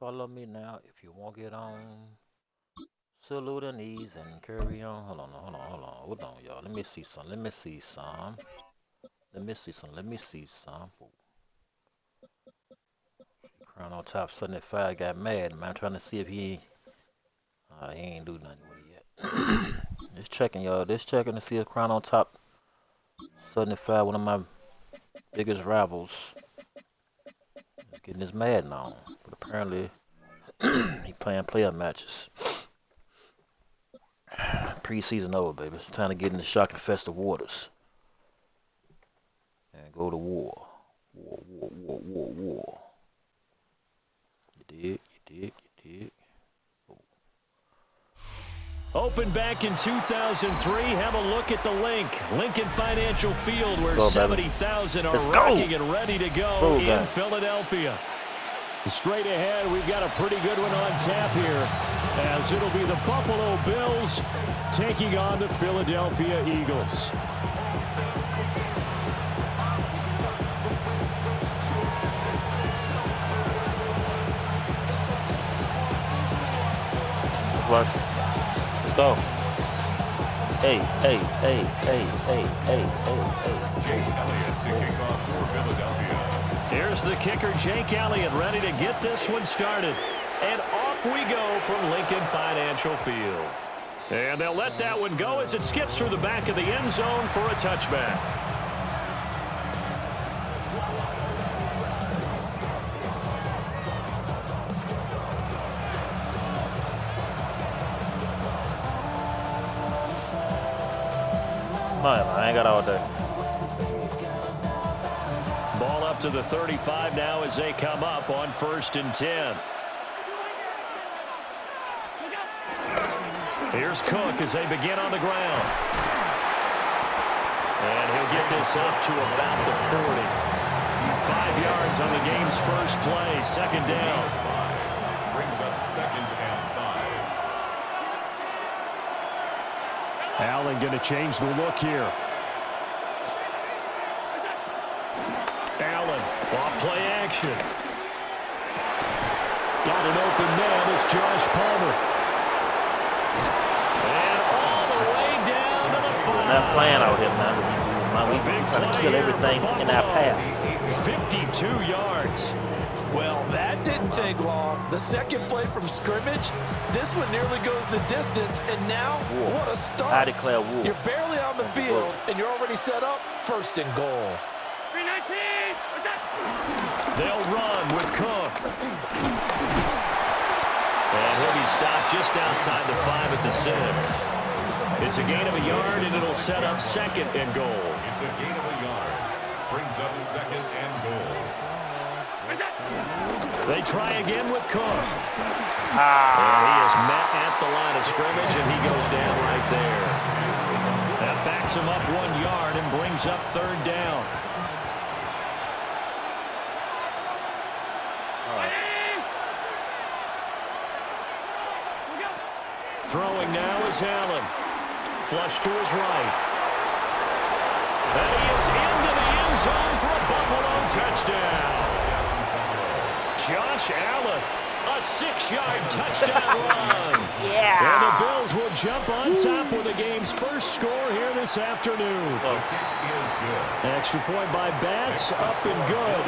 Follow me now if you won't get on. Salute the knees and carry on. Hold on, y'all. Let me see some. Let me see some. Crown on top, 75 got mad, man. I'm trying to see if he ain't do nothing with it yet. Just checking, y'all. Just checking to see if Crown on top, 75, one of my biggest rivals, is getting his Madden on. But apparently, he playing playoff matches. Preseason over, baby. It's time to get in the shock-infested waters. And go to war. War. You did. Oh. Opened back in 2003. Have a look at the link. Lincoln Financial Field, where 70,000 are rocking and ready to go in Philadelphia. Straight ahead, we've got a pretty good one on tap here, as it'll be the Buffalo Bills taking on the Philadelphia Eagles. Let's go. Hey. Jake Elliott to kick off for Philadelphia. Here's the kicker, Jake Elliott, ready to get this one started. And off we go from Lincoln Financial Field. And they'll let that one go as it skips through the back of the end zone for a touchback. I ain't got all day. Ball up to the 35 now as they come up on 1st and 10. Here's Cook as they begin on the ground. And he'll get this up to about the 40. 5 yards on the game's first play. 2nd down. Brings up 2nd and 5. Allen going to change the look here. Allen, off play action. Got an open man. It's Josh Palmer. And all the way down to the 5. Not playing out here, man. We're trying to kill everything in our path. 52 yards. Well, that didn't take long. The second play from scrimmage, this one nearly goes the distance, and now, what a start. I declare war. You're barely on the field, and you're already set up 1st and goal. 319! What's up? They'll run with Cook. And he'll be stopped just outside the 5 at the 6. It's a gain of a yard, and it'll set up 2nd and goal. It's a gain of a yard. Brings up 2nd and goal. They try again with Cook. And he is met at the line of scrimmage, and he goes down right there. That backs him up 1 yard and brings up 3rd down. Throwing now is Allen. Flush to his right. And he is into the end zone for a Buffalo touchdown. Josh Allen, a 6-yard touchdown run. Yeah. And the Bills will jump on top with the game's first score here this afternoon. The kick is good. Extra point by Bass, up and good.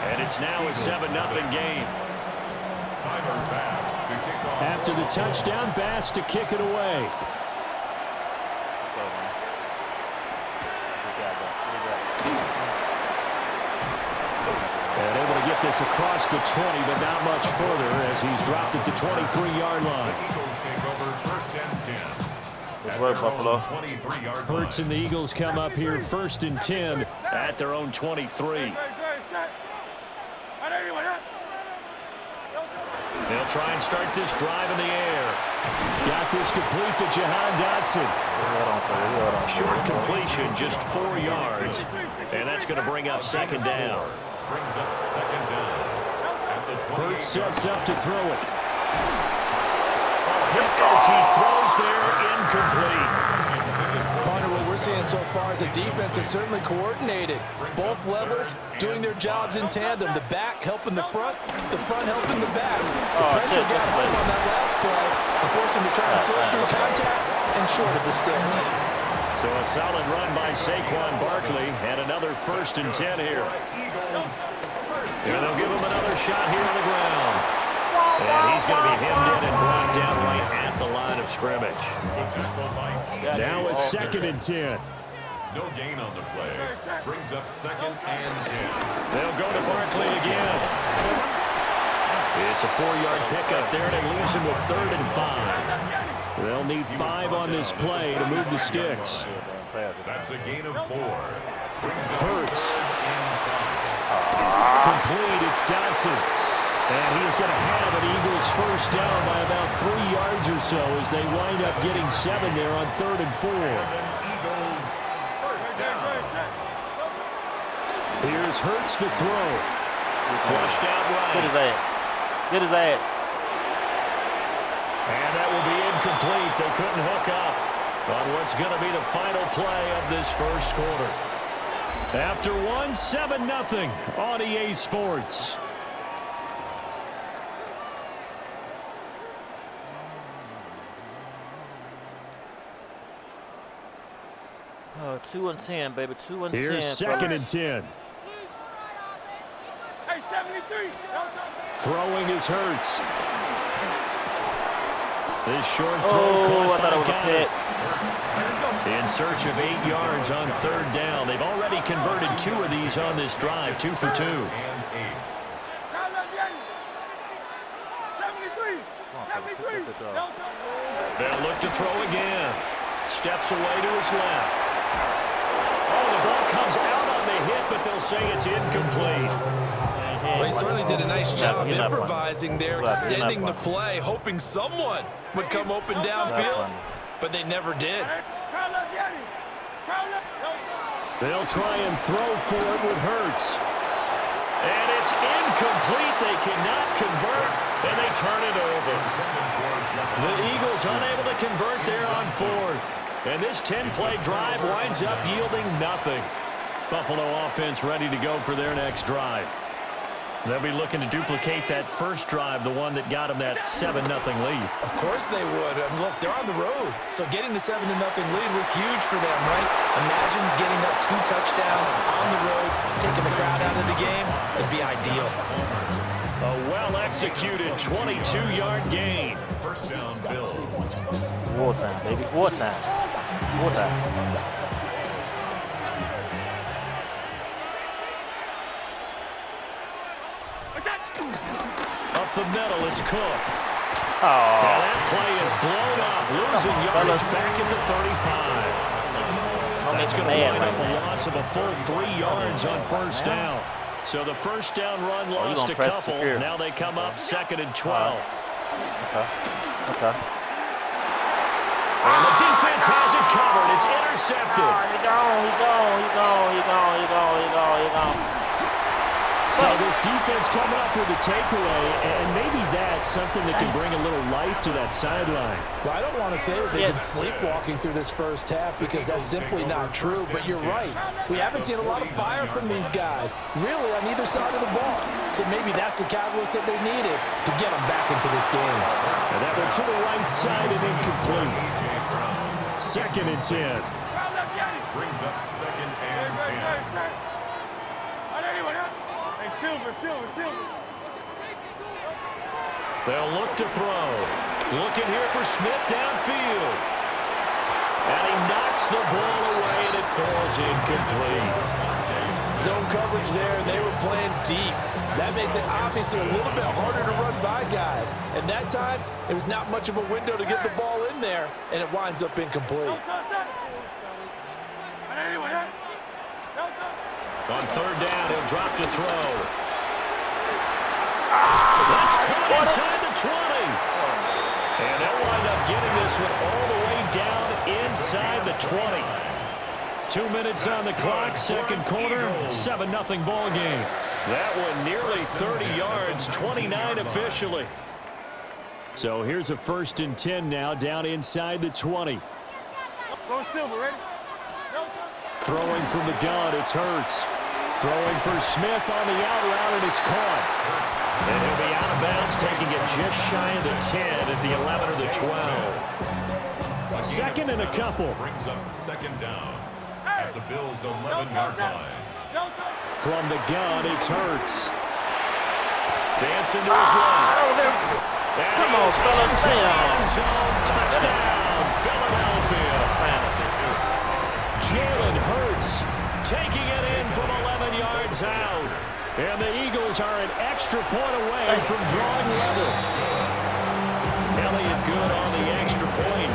And it's now a 7-0 game. Tyler Bass to kick off. After the touchdown, Bass to kick it away. And able to get this across the 20, but not much further as he's dropped it to 23-yard line. Eagles take over 1st and 10. Good work, Buffalo. 23-yard Hurts and the Eagles come up here 1st and 10 at their own 23. They'll try and start this drive in the air. Got this complete to Jahan Dotson. Short completion, just 4 yards. And that's going to bring up 2nd down. Brings up 2nd down. At the 28. Hurts sets up to throw it. Hit as he throws there, incomplete. Partner, what we're seeing so far is the defense is certainly coordinated. Both levels doing their jobs in tandem. The back helping the front helping the back. The pressure got home on that last play. Unfortunately, trying to throw through contact and short of the sticks. So a solid run by Saquon Barkley and another 1st and 10 here. And they'll give him another shot here on the ground. And he's going to be hemmed in and brought down right at the line of scrimmage. Now it's 2nd and 10. No gain on the play. Brings up 2nd and 10. They'll go to Barkley again. It's a 4-yard pickup there, and it leaves him with 3rd and 5. They'll need 5 on this play to move the sticks. That's a gain of 4. Hurts. Complete. It's Dodson. And he's going to have an Eagles 1st down by about 3 yards or so as they wind up getting 7 there on 3rd and 4. Eagles 1st down. Here's Hurts to throw. Flushed out right. Get his ass. Get his ass. And that will be incomplete. They couldn't hook up on what's going to be the final play of this 1st quarter. After 7-0 on EA Sports. 2 and 10, baby. 2 and 10. Here's 2nd and 10. Hey, 73. Throwing is Hurts. This short throw I thought it was a pick. in search of 8 yards on 3rd down. They've already converted 2 of these on this drive, 2 for 2. 73. 73. They'll look to throw again. Steps away to his left. Oh, the ball comes out on the hit, but they'll say it's incomplete. Well, he certainly did a nice job improvising there, extending the play, hoping someone would come open downfield, but they never did. They'll try and throw for it with Hurts. And it's incomplete. They cannot convert, and they turn it over. The Eagles unable to convert there on 4th. And this 10-play drive winds up yielding nothing. Buffalo offense ready to go for their next drive. They'll be looking to duplicate that first drive, the one that got them that 7-0 lead. Of course they would. And look, they're on the road. So getting the 7-0 lead was huge for them, right? Imagine getting up 2 touchdowns on the road, taking the crowd out of the game. It'd be ideal. A well-executed 22-yard gain. 1st down, Bills. Wartime, baby. Wartime. Wartime. Up the middle, it's Cook. Oh. And that play is blown up, losing yardage back at the 35. That's going to wind up a loss of a full 3 yards on 1st down. So the 1st down run lost a couple. Now they come up 2nd and 12. Okay. And the defense has it covered. It's intercepted. He gone. So this defense coming up with a takeaway, and maybe that's something that can bring a little life to that sideline. Well, I don't want to say that they've been sleepwalking through this 1st half because that's simply not true, but you're right. We haven't seen a lot of fire from these guys, really, on either side of the ball. So maybe that's the catalyst that they needed to get them back into this game. And that went to the right side and incomplete. 2nd and 10. Brings up 2nd and 10. Silver. They'll look to throw. Looking here for Smith downfield. And he knocks the ball away, and it falls incomplete. Zone coverage there, and they were playing deep. That makes it obviously a little bit harder to run by guys. And that time, it was not much of a window to get the ball in there, and it winds up incomplete. On 3rd down, he'll drop to throw. That's caught inside the 20. And they'll wind up getting this one all the way down inside the 20. 2 minutes on the clock, 2nd quarter, 7-0 ball game. That one nearly 30 yards, 29 officially. So here's a 1st and 10 now, down inside the 20. Go Silver, ready? No. Throwing from the gun, it's Hurts. Throwing for Smith on the out route, and it's caught. And he'll be out of bounds, taking it just shy of the 10 at the 11 or the 12. Second and a couple. Brings up second down at the Bills' 11-yard line. From the gun, it's Hurts. Dancing to his left. Come on, Philadelphia. Touchdown, Philadelphia. Jalen Hurts taking it in from 11 yards out. And the Eagles are an extra point away from drawing level. Elliott good on the extra point.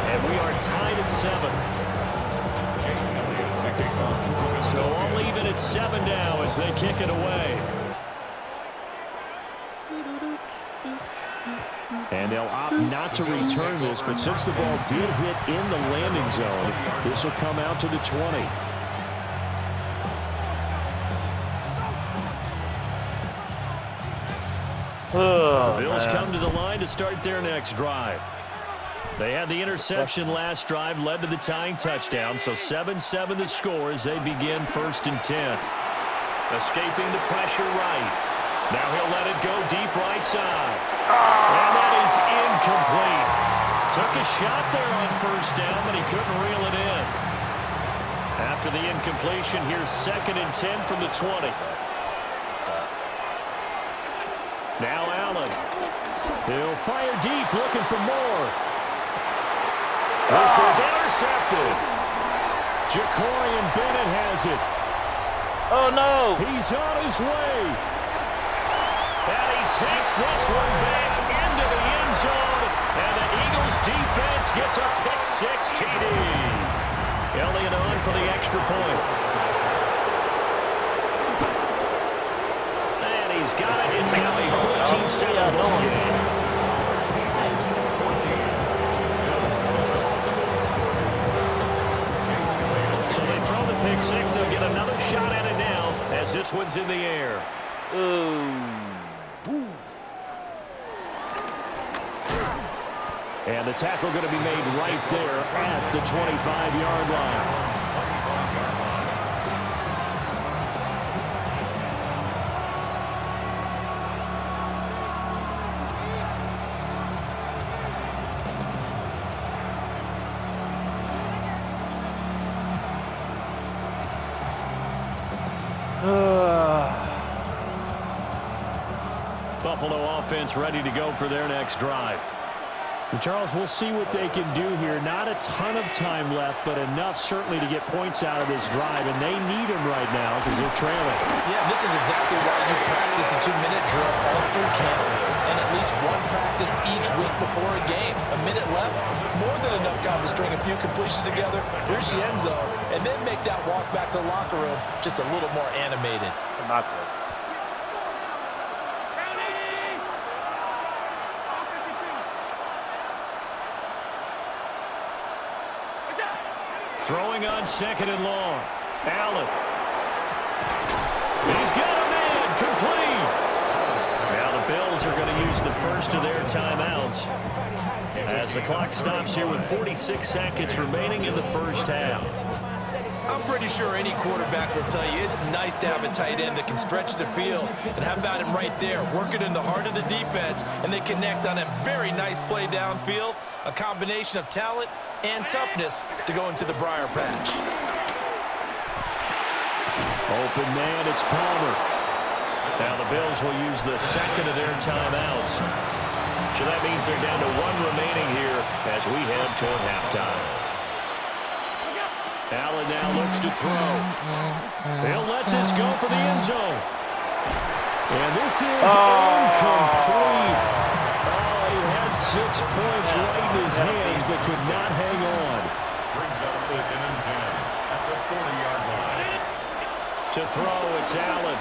And we are tied at 7. So all even at 7 now as they kick it away. And they'll opt not to return this, but since the ball did hit in the landing zone, this will come out to the 20. The Bills come to the line to start their next drive. They had the interception last drive, led to the tying touchdown, so 7-7 the score as they begin 1st and 10. Escaping the pressure right. Now he'll let it go deep right side. And that is incomplete. Took a shot there on 1st down, but he couldn't reel it in. After the incompletion, here's 2nd and 10 from the 20. Now Allen. He'll fire deep, looking for more. This is intercepted. Jacorian Bennett has it. Oh, no. He's on his way. And he takes this one back into the end zone. And the Eagles defense gets a pick-6 TD. Elliott on for the extra point. And he's got it. It's now a 14-7 ball game. So they throw the pick-6. They'll get another shot at it now as this one's in the air. And the tackle going to be made right there at the 25-yard line. Buffalo offense ready to go for their next drive. And Charles, we'll see what they can do here. Not a ton of time left, but enough certainly to get points out of this drive, and they need them right now because they're trailing. Yeah, this is exactly why you practice a 2-minute drill all through camp, and at least one practice each week before a game. A minute left, more than enough time to string a few completions together. Here's the end zone, and then make that walk back to the locker room just a little more animated. Throwing on 2nd and long. Allen. He's got a man complete. Now the Bills are going to use the first of their timeouts as the clock stops here with 46 seconds remaining in the first half. I'm pretty sure any quarterback will tell you it's nice to have a tight end that can stretch the field. And how about him right there, working in the heart of the defense, and they connect on a very nice play downfield, a combination of talent and toughness to go into the briar patch. Open man, it's Palmer. Now the Bills will use the second of their timeouts. So that means they're down to 1 remaining here as we head toward halftime. Allen now looks to throw. They'll let this go for the end zone. And this is incomplete. Oh, he had 6 points right in his hands, but could not hang on. Brings up 2nd and 10 at the 40-yard line. To throw, it's Allen.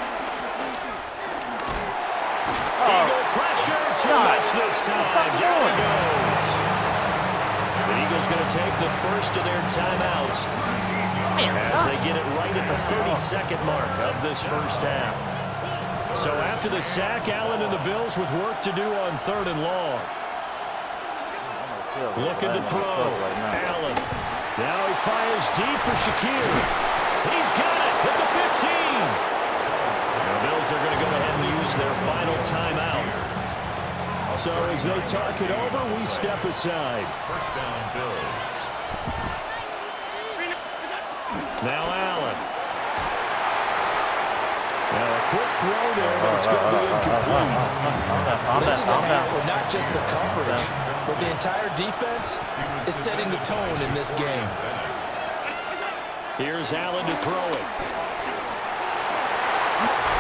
Eagle pressure, too much this time. Down he goes. The Eagles going to take the first of their timeouts as they get it right at the 32nd mark of this first half. So after the sack, Allen and the Bills with work to do on 3rd and long. Looking to throw. Allen. Now he fires deep for Shakir. He's got it at the 15. The Bills are going to go ahead and use their final timeout. So as they talk it over, we step aside. First down, Bills. Now Allen. Now a quick throw there, but it's going to be incomplete. This is a half where not just the coverage, but the entire defense is setting the tone in this game. Here's Allen to throw it.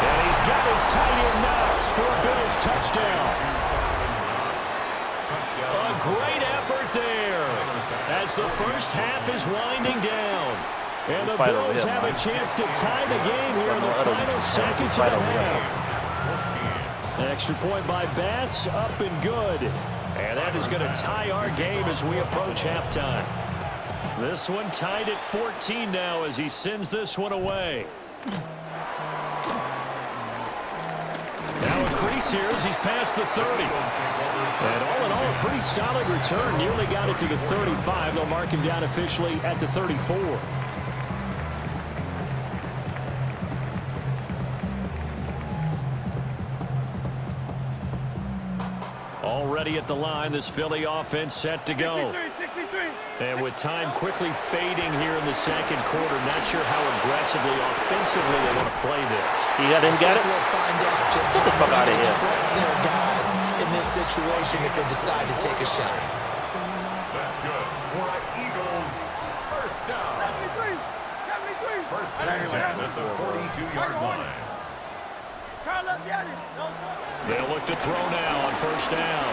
And he's got his tight end knocks for a Bills touchdown. A great effort there as the first half is winding down. And the Bills have a chance to tie the game here in the final seconds of the half. Extra point by Bass, up and good. And that is going to tie our game as we approach halftime. This one tied at 14 now as he sends this one away. Now a crease here as he's past the 30. And all in all, a pretty solid return. Nearly got it to the 35. They'll mark him down officially at the 34. Already at the line, this Philly offense set to go. 63. And with time quickly fading here in the second quarter, not sure how aggressively, offensively they want to play this. You didn't get it? We'll find out just Get the how fuck much out of they here. trust their guys in this situation if they decide to take a shot. That's good. For Eagles, first down. 73. First and 10 at the 42-yard line. They'll look to throw now on first down.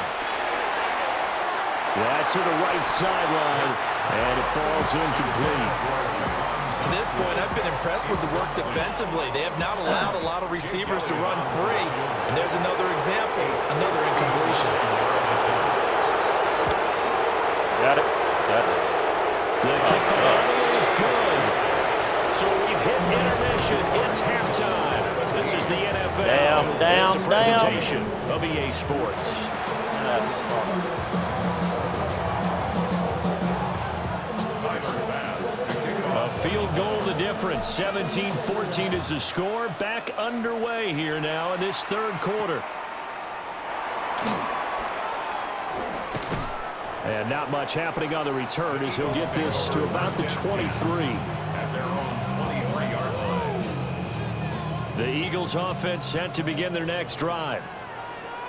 That's to the right sideline, and it falls incomplete. To this point, I've been impressed with the work defensively. They have not allowed a lot of receivers to run free. And there's another example, another incompletion. Got it. The kick by is good. So we've hit intermission. It's halftime. This is the NFL. It's a presentation of EA Sports. A field goal the difference. 17-14 is the score. Back underway here now in this third quarter. And not much happening on the return as he'll get this to about the 23. At their own 23-yard line. The Eagles offense set to begin their next drive.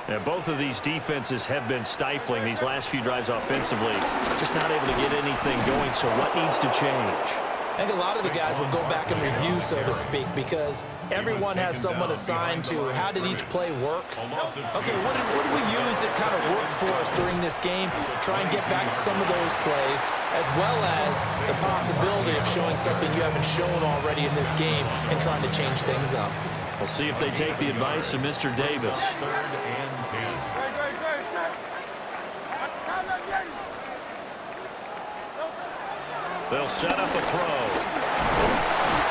And both of these defenses have been stifling these last few drives offensively. Just not able to get anything going, so what needs to change? I think a lot of the guys will go back and review, so to speak, because everyone has someone assigned to how did each play work. Okay, what did we use that kind of worked for us during this game? Try and get back to some of those plays, as well as the possibility of showing something you haven't shown already in this game and trying to change things up. We'll see if they take the advice of Mr. Davis. Third and 10. They'll set up a throw.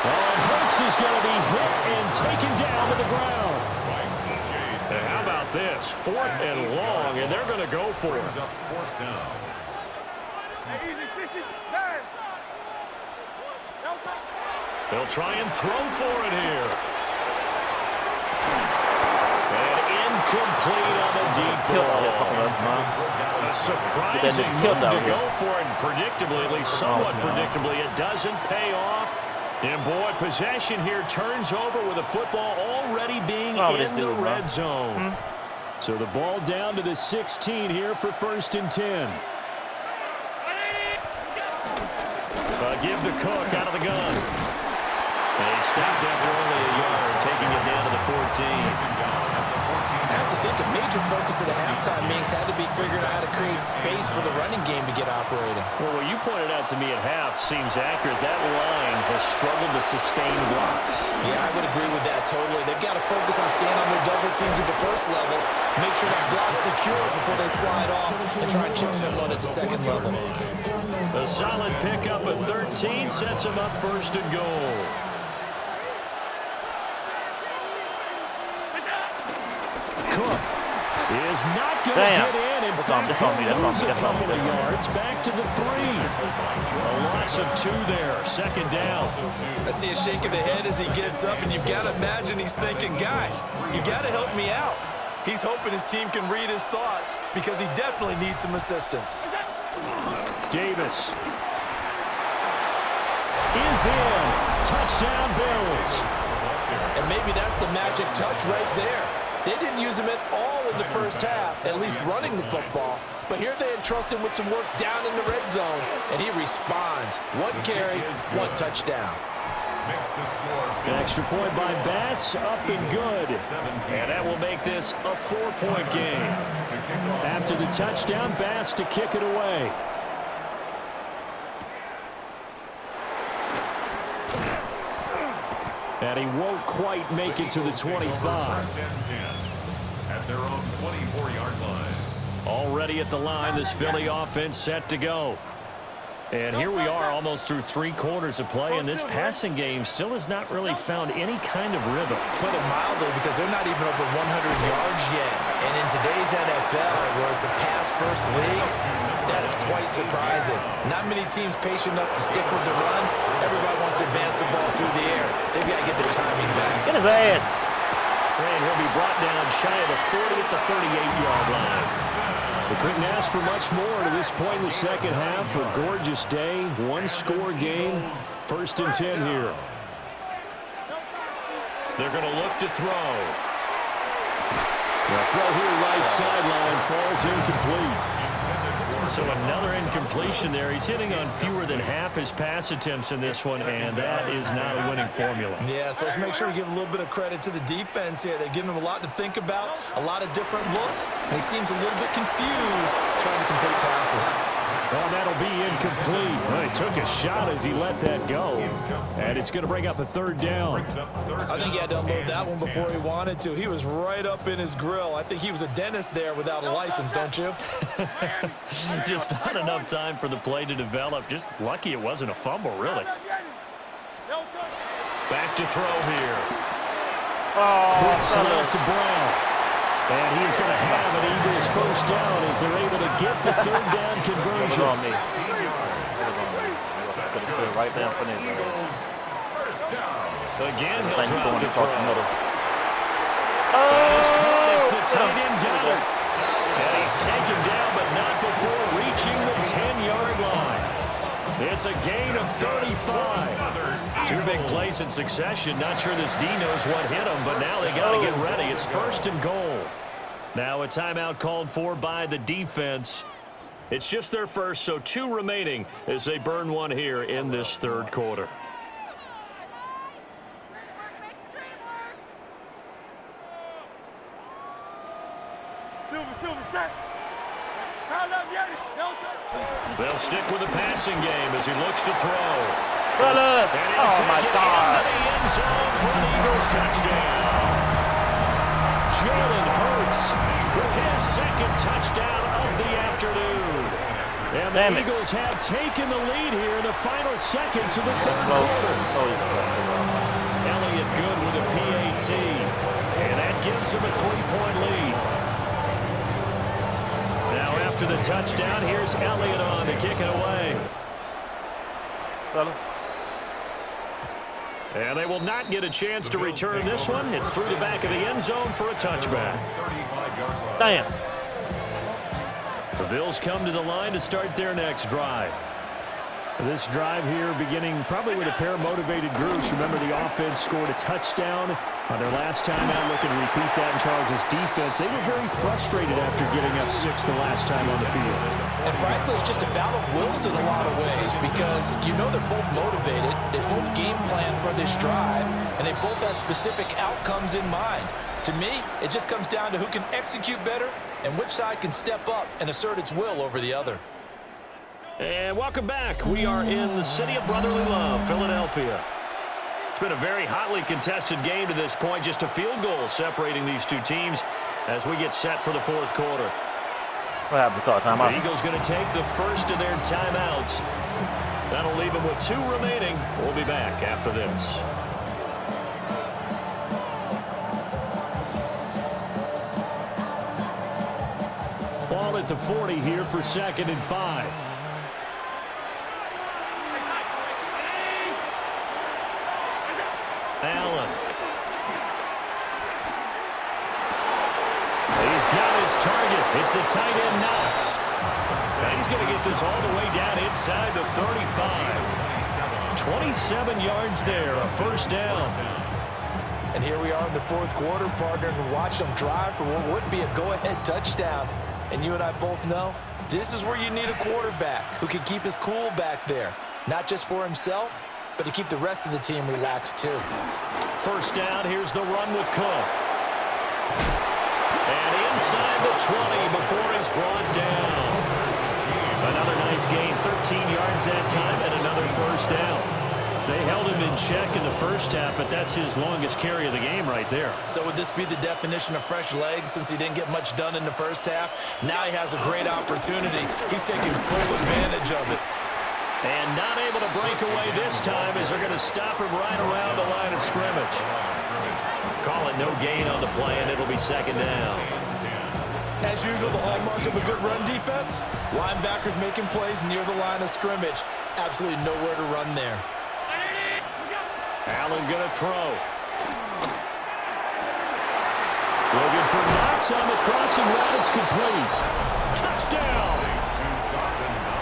Oh, Hurts is going to be hit and taken down to the ground. And how about this? 4th and long, and they're going to go for it. Up fourth down. They'll try and throw for it here. And incomplete on the deep ball. A surprising move to go for it, and predictably, at least somewhat predictably, it doesn't pay off. And boy, possession here turns over with the football already being in the red zone. So the ball down to the 16 here for 1st and 10. Give to Cook out of the gun. And he stopped after only a yard, taking it down to the 14. I have to think a major focus of the halftime meetings had to be figuring out how to create space for the running game to get operating. Well, what you pointed out to me at half seems accurate. That line has struggled to sustain blocks. Yeah, I would agree with that totally. They've got to focus on staying on their double teams at the first level, make sure that block's secure before they slide off and try and chip someone at the second level. A solid pickup at 13 sets him up 1st and goal. Cook is not going to get in. In fact, that's on me. a couple of yards back to the 3. A loss of 2 there. Second down. I see a shake of the head as he gets up, and you've got to imagine he's thinking, guys, you got to help me out. He's hoping his team can read his thoughts because he definitely needs some assistance. Davis is in. Touchdown, Bills. And maybe that's the magic touch right there. They didn't use him at all in the first half, at least running the football. But here they entrust him with some work down in the red zone, and he responds. 1 carry, 1 touchdown. An extra point by Bass, up and good. And that will make this a 4-point game. After the touchdown, Bass to kick it away. And he won't quite make it to the 25. At their own 24-yard line. Already at the line, this Philly offense set to go. And here we are almost through 3 quarters of play, and this passing game still has not really found any kind of rhythm. Put it mildly, because they're not even over 100 yards yet. And in today's NFL, where it's a pass-first league, that is quite surprising. Not many teams patient enough to stick with the run. Everybody wants to advance the ball through the air. They've got to get their timing back. Get his ass. And he'll be brought down shy of the 40 at the 38-yard line. They couldn't ask for much more to this point in the second half. A gorgeous day, 1-score game. 1st and 10 here. They're going to look to throw. The throw here right sideline falls incomplete. So another incompletion there. He's hitting on fewer than half his pass attempts in this one, and that is not a winning formula. Yeah, so let's make sure we give a little bit of credit to the defense here. They've given him a lot to think about, a lot of different looks, and he seems a little bit confused trying to complete passes. Well, that'll be incomplete. Well, he took a shot as he let that go. And it's going to bring up a 3rd down. I think he had to unload that one before he wanted to. He was right up in his grill. I think he was a dentist there without a license, don't you? Just not enough time for the play to develop. Just lucky it wasn't a fumble, really. Back to throw here. Quick slot to Brown. And he is going to have an Eagles 1st down as they're able to get the 3rd down conversion. On me. Right down for him. Again, he'll drop the throw. Oh! It's the tight end gather. And he's taken down, but not before reaching the 10-yard line. It's a gain of 35. 2 big plays in succession. Not sure this D knows what hit him, but now they got to get ready. It's 1st and goal. Now a timeout called for by the defense. It's just their first, so 2 remaining as they burn one here in this 3rd quarter. They'll stick with the passing game as he looks to throw. Oh, my God. Into the end zone for an Eagles touchdown. Jalen Hurts with his 2nd touchdown of the afternoon. And the Eagles have taken the lead here in the final seconds of the 3rd quarter. Elliott good with a PAT. And that gives him a 3-point lead. Now after the touchdown, here's Elliott on to kick it away. And they will not get a chance to return this one. It's through the back of the end zone for a touchback. Damn. The Bills come to the line to start their next drive. This drive here beginning probably with a pair of motivated groups. Remember, the offense scored a touchdown on their last time out. Looking to repeat that in Charles' defense. They were very frustrated after getting up 6 the last time on the field. And frankly, it's just a battle of wills in a lot of ways because you know they're both motivated. They both game plan for this drive, and they both have specific outcomes in mind. To me, it just comes down to who can execute better and which side can step up and assert its will over the other. And welcome back. We are in the city of brotherly love, Philadelphia. It's been a very hotly contested game to this point. Just a field goal separating these 2 teams as we get set for the 4th quarter. What happened? Timeout. The Eagles going to take the first of their timeouts. That'll leave them with 2 remaining. We'll be back after this. Ball at the 40 here for 2nd and 5. Allen. He's got his target. It's the tight end Knox. And he's going to get this all the way down inside the 35. 27 yards there, a first down. And here we are in the 4th quarter, partner, and watch them drive for what would be a go-ahead touchdown. And you and I both know this is where you need a quarterback who can keep his cool back there, not just for himself, but to keep the rest of the team relaxed too. First down, here's the run with Cook. And inside the 20 before he's brought down. Another nice gain, 13 yards that time, and another first down. They held him in check in the first half, but that's his longest carry of the game right there. So would this be the definition of fresh legs since he didn't get much done in the first half? Now he has a great opportunity. He's taking full advantage of it. And not able to break away this time as they're going to stop him right around the line of scrimmage. Call it no gain on the play, and it'll be 2nd down. As usual, the hallmark of a good run defense, linebackers making plays near the line of scrimmage. Absolutely nowhere to run there. Allen going to throw. Looking for Knox on the crossing route. It's complete. Touchdown!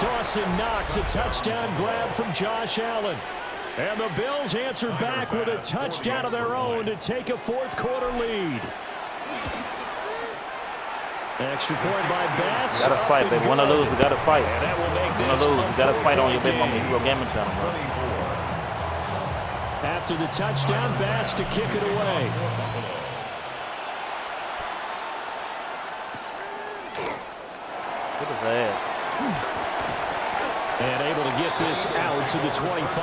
Dawson Knox, a touchdown grab from Josh Allen. And the Bills answer back with a touchdown of their own to take a 4th quarter lead. Extra point by Bass. We gotta fight, baby. Win or lose, we gotta fight. And that will make Win or this lose, we gotta fight on your Babymamahero Babymamahero gaming channel, bro. After the touchdown, Bass to kick it away. Look at his ass. And able to get this out to the 25.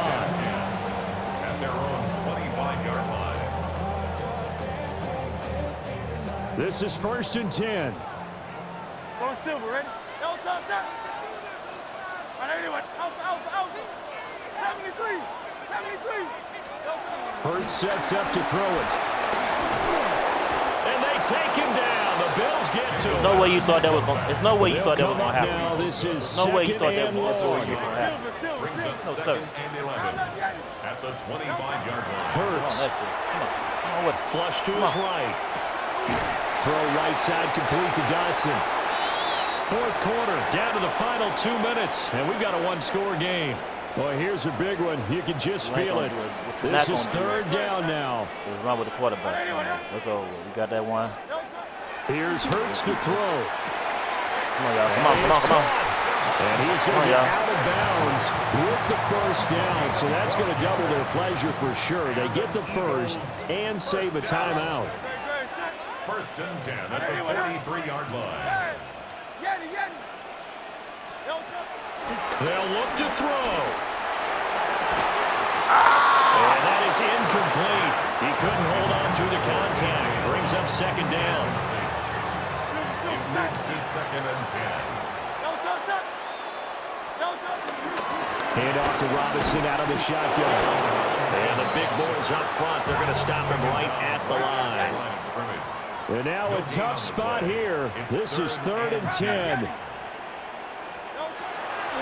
At their own 25-yard line. This is 1st and 10. Going silver, ready? Out, out, out. On anyone. Out, out, out. 73. 73. Hurts sets up to throw it. And they take him down. The Bills get to him. No way you thought that was going. There's no way you thought that was going to happen. Now this is No way you thought that was long. going to happen. Brings up No, 2nd sir. and 11 at the 25-yard line. Hurts. Come on, come on, what? Flush to his right. Throw right side complete to Dotson. 4th quarter, down to the final 2 minutes, and we've got a 1-score game. Well, here's a big one. You can just feel it. This is 3rd down now. Let's run with the quarterback. That's over. We got that one. Here's Hurts to throw. Come on, y'all. Come on, come on, come on. And he's going to get out of bounds with the first down, so that's going to double their pleasure for sure. They get the first and save a timeout. 1st and 10 at the 43-yard line. They'll look to throw. And that is incomplete. He couldn't hold on to the contact. Brings up 2nd down. It moves to 2nd and 10. Hand off to Robinson out of the shotgun. And the big boys up front, they're going to stop him right at the line. And now a tough spot here. This is 3rd and 10.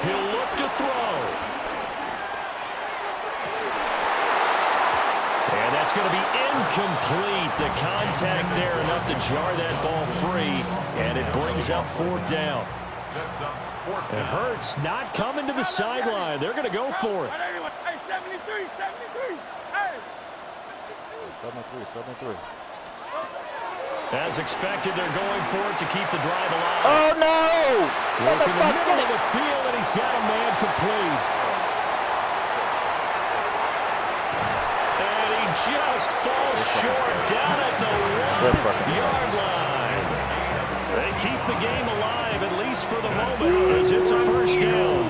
He'll look to throw. And that's going to be incomplete. The contact there enough to jar that ball free. And it brings up 4th down. Sets up 4th down. It hurts not coming to the sideline. They're going to go for it. Hey, 73, 73. Hey. 73. As expected, they're going for it to keep the drive alive. Oh, no! Working the middle of the field, and he's got a man complete. And he just falls short down at the 1-yard line. They keep the game alive, at least for the moment, as it's a first down.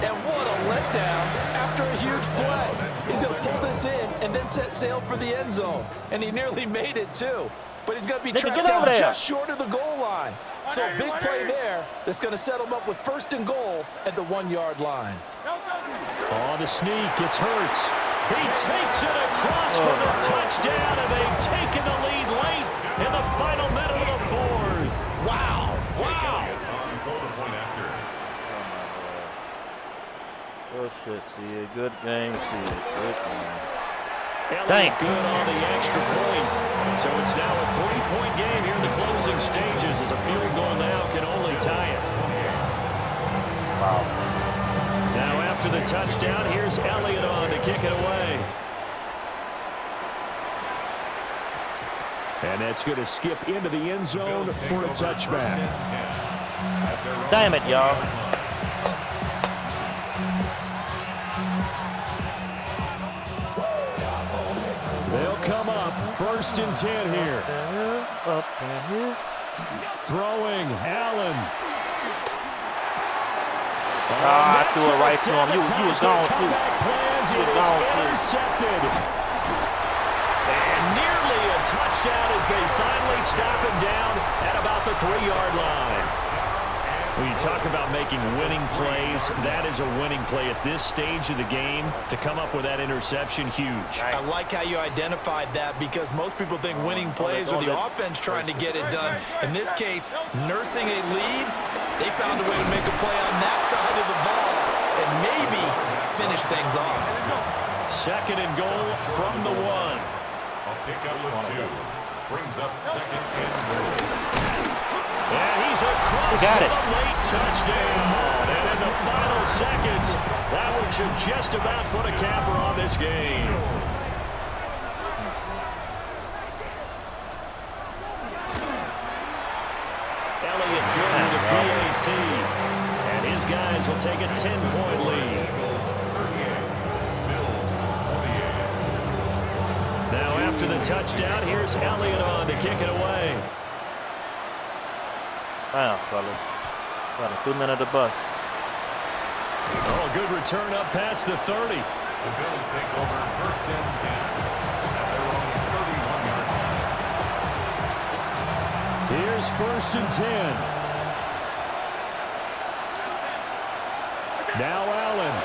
And what a letdown after a huge play. He's going to pull this in and then set sail for the end zone. And he nearly made it, too. But he's going to be trapped down just short of the goal line. So a big play there that's going to set him up with 1st and goal at the 1-yard line. On the sneak, it's Hurts. He takes it across for the touchdown, and they've taken the lead late in the final minute of the 4th. Wow. Dakota point after. Good shit, see it. Good game, see it. Good game. Dang. Good on the extra point. So it's now a 3-point game here in the closing stages as a field goal now can only tie it. Wow. Now after the touchdown, here's Elliott on to kick it away. And that's going to skip into the end zone for a touchback. Damn it, y'all. They'll come up 1st and 10 here. Up and here. Throwing, Allen. I threw it right to him. You was gone, too. You was gone, too. Intercepted. And nearly a touchdown as they finally stop him down at about the 3-yard line. When you talk about making winning plays, that is a winning play at this stage of the game. To come up with that interception, huge. I like how you identified that because most people think winning plays are the offense trying to get it done. In this case, nursing a lead, they found a way to make a play on that side of the ball and maybe finish things off. 2nd and goal from the 1. A pickup of 2. Brings up 2nd and goal. And he's across for the late touchdown. And in the final seconds, that one should just about put a capper on this game. Elliott good with the PAT. And his guys will take a 10-point lead. Now after the touchdown, here's Elliott on to kick it away. Wow, fellas. Got a 2 minute the bus. Oh, good return up past the 30. The Bills take over 1st and 10 at their own 31-yard line. Here's 1st and 10. Now Allen.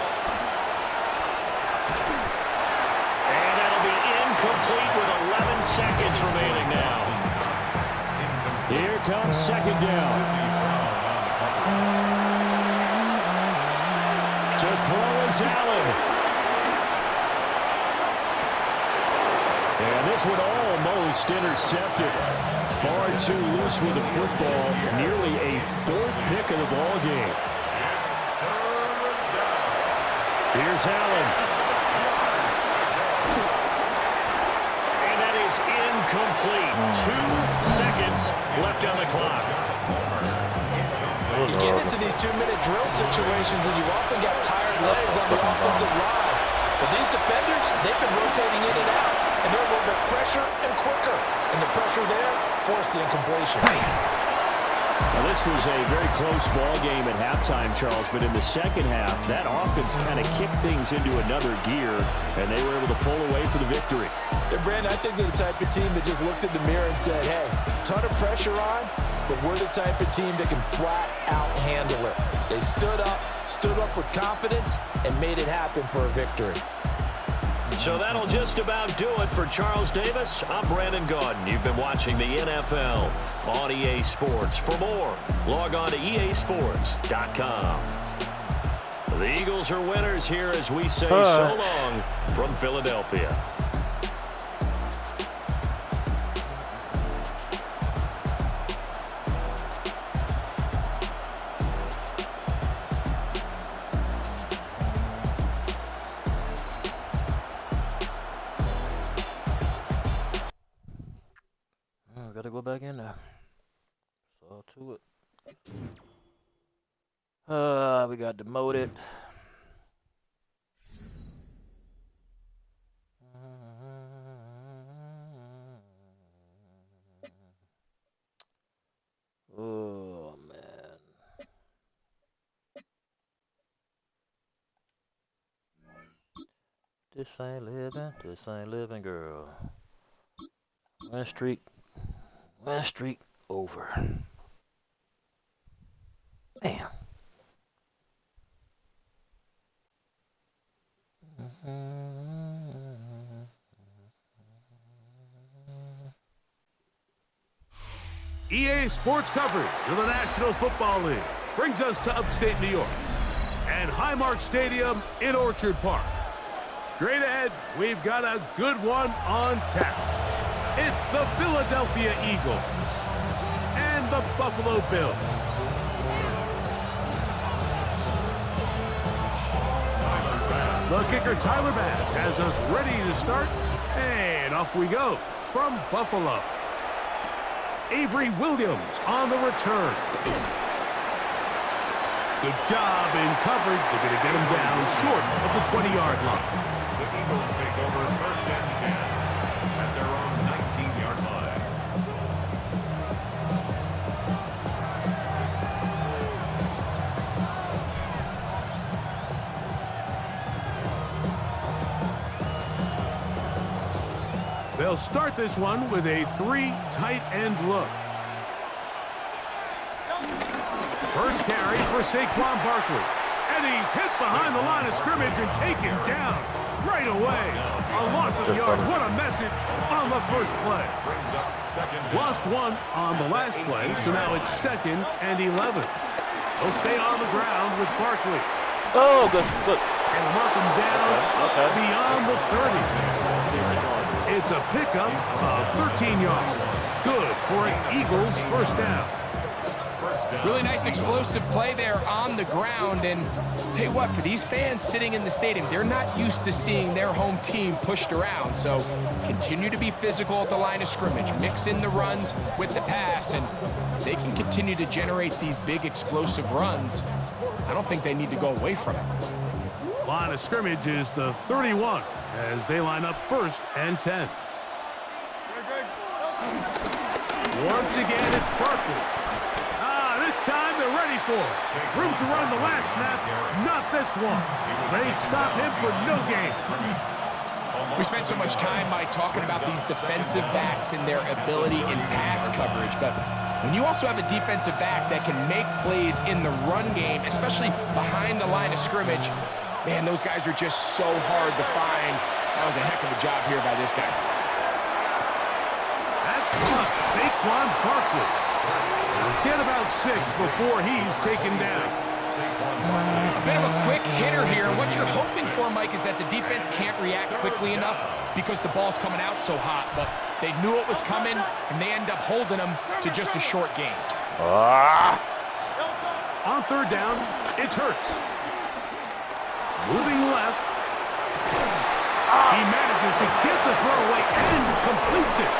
And that'll be incomplete with 11 seconds remaining now. Here comes 2nd down. To throw is Allen. And this one almost intercepted. Far too loose with the football. Nearly a 4th pick of the ball game. Here's Allen. And that is incomplete. 2 seconds left on the clock. You get into these 2-minute drill situations and you often got tired legs on the offensive line. But these defenders, they've been rotating in and out. And they're a little bit fresher and quicker. And the pressure there forced the incompletion. Well, this was a very close ball game at halftime, Charles, but in the second half, that offense kind of kicked things into another gear, and they were able to pull away for the victory. Yeah, Brandon, I think they're the type of team that just looked in the mirror and said, hey, ton of pressure on, but we're the type of team that can flat out handle it. They stood up with confidence, and made it happen for a victory. So that'll just about do it for Charles Davis. I'm Brandon Gaudin. You've been watching the NFL on EA Sports. For more, log on to easports.com. The Eagles are winners here as we say so long from Philadelphia. Gotta go back in there. So to it. We got demoted. Oh man. This ain't living, girl. Win streak over. Damn. EA Sports coverage of the National Football League brings us to upstate New York and Highmark Stadium in Orchard Park. Straight ahead, we've got a good one on tap. It's the Philadelphia Eagles and the Buffalo Bills. The kicker, Tyler Bass, has us ready to start, and off we go from Buffalo. Avery Williams on the return. Good job in coverage. They're going to get him down short of the 20-yard line. The Eagles take over first and 10 at their own 19-yard line. They'll start this one with a 3 tight end look. First carry for Saquon Barkley. And he's hit behind the line of scrimmage and taken down right away. A loss of yards. What a message on the first play. Lost one on the last play, so now it's 2nd and 11. They'll stay on the ground with Barkley. Oh, good. And mark him down beyond the 30. It's a pickup of 13 yards. Good for an Eagles first down. Really nice explosive play there on the ground. And tell you what, for these fans sitting in the stadium, they're not used to seeing their home team pushed around. So continue to be physical at the line of scrimmage. Mix in the runs with the pass, and they can continue to generate these big explosive runs. I don't think they need to go away from it. Line of scrimmage is the 31 as they line up 1st and 10. Once again, it's Barkley. This time they're ready for it. Room to run the last snap, not this one. They stop him for no gain. We spent so much time, Mike, talking about these defensive backs and their ability in pass coverage, but when you also have a defensive back that can make plays in the run game, especially behind the line of scrimmage, man, those guys are just so hard to find. That was a heck of a job here by this guy. That's caught. Saquon Barkley. Get about 6 before he's taken down. A bit of a quick hitter here. What you're hoping for, Mike, is that the defense can't react quickly enough because the ball's coming out so hot. But they knew it was coming, and they end up holding them to just a short gain. On 3rd down, it's Hurts. Moving left. He manages to get the throw away and completes it.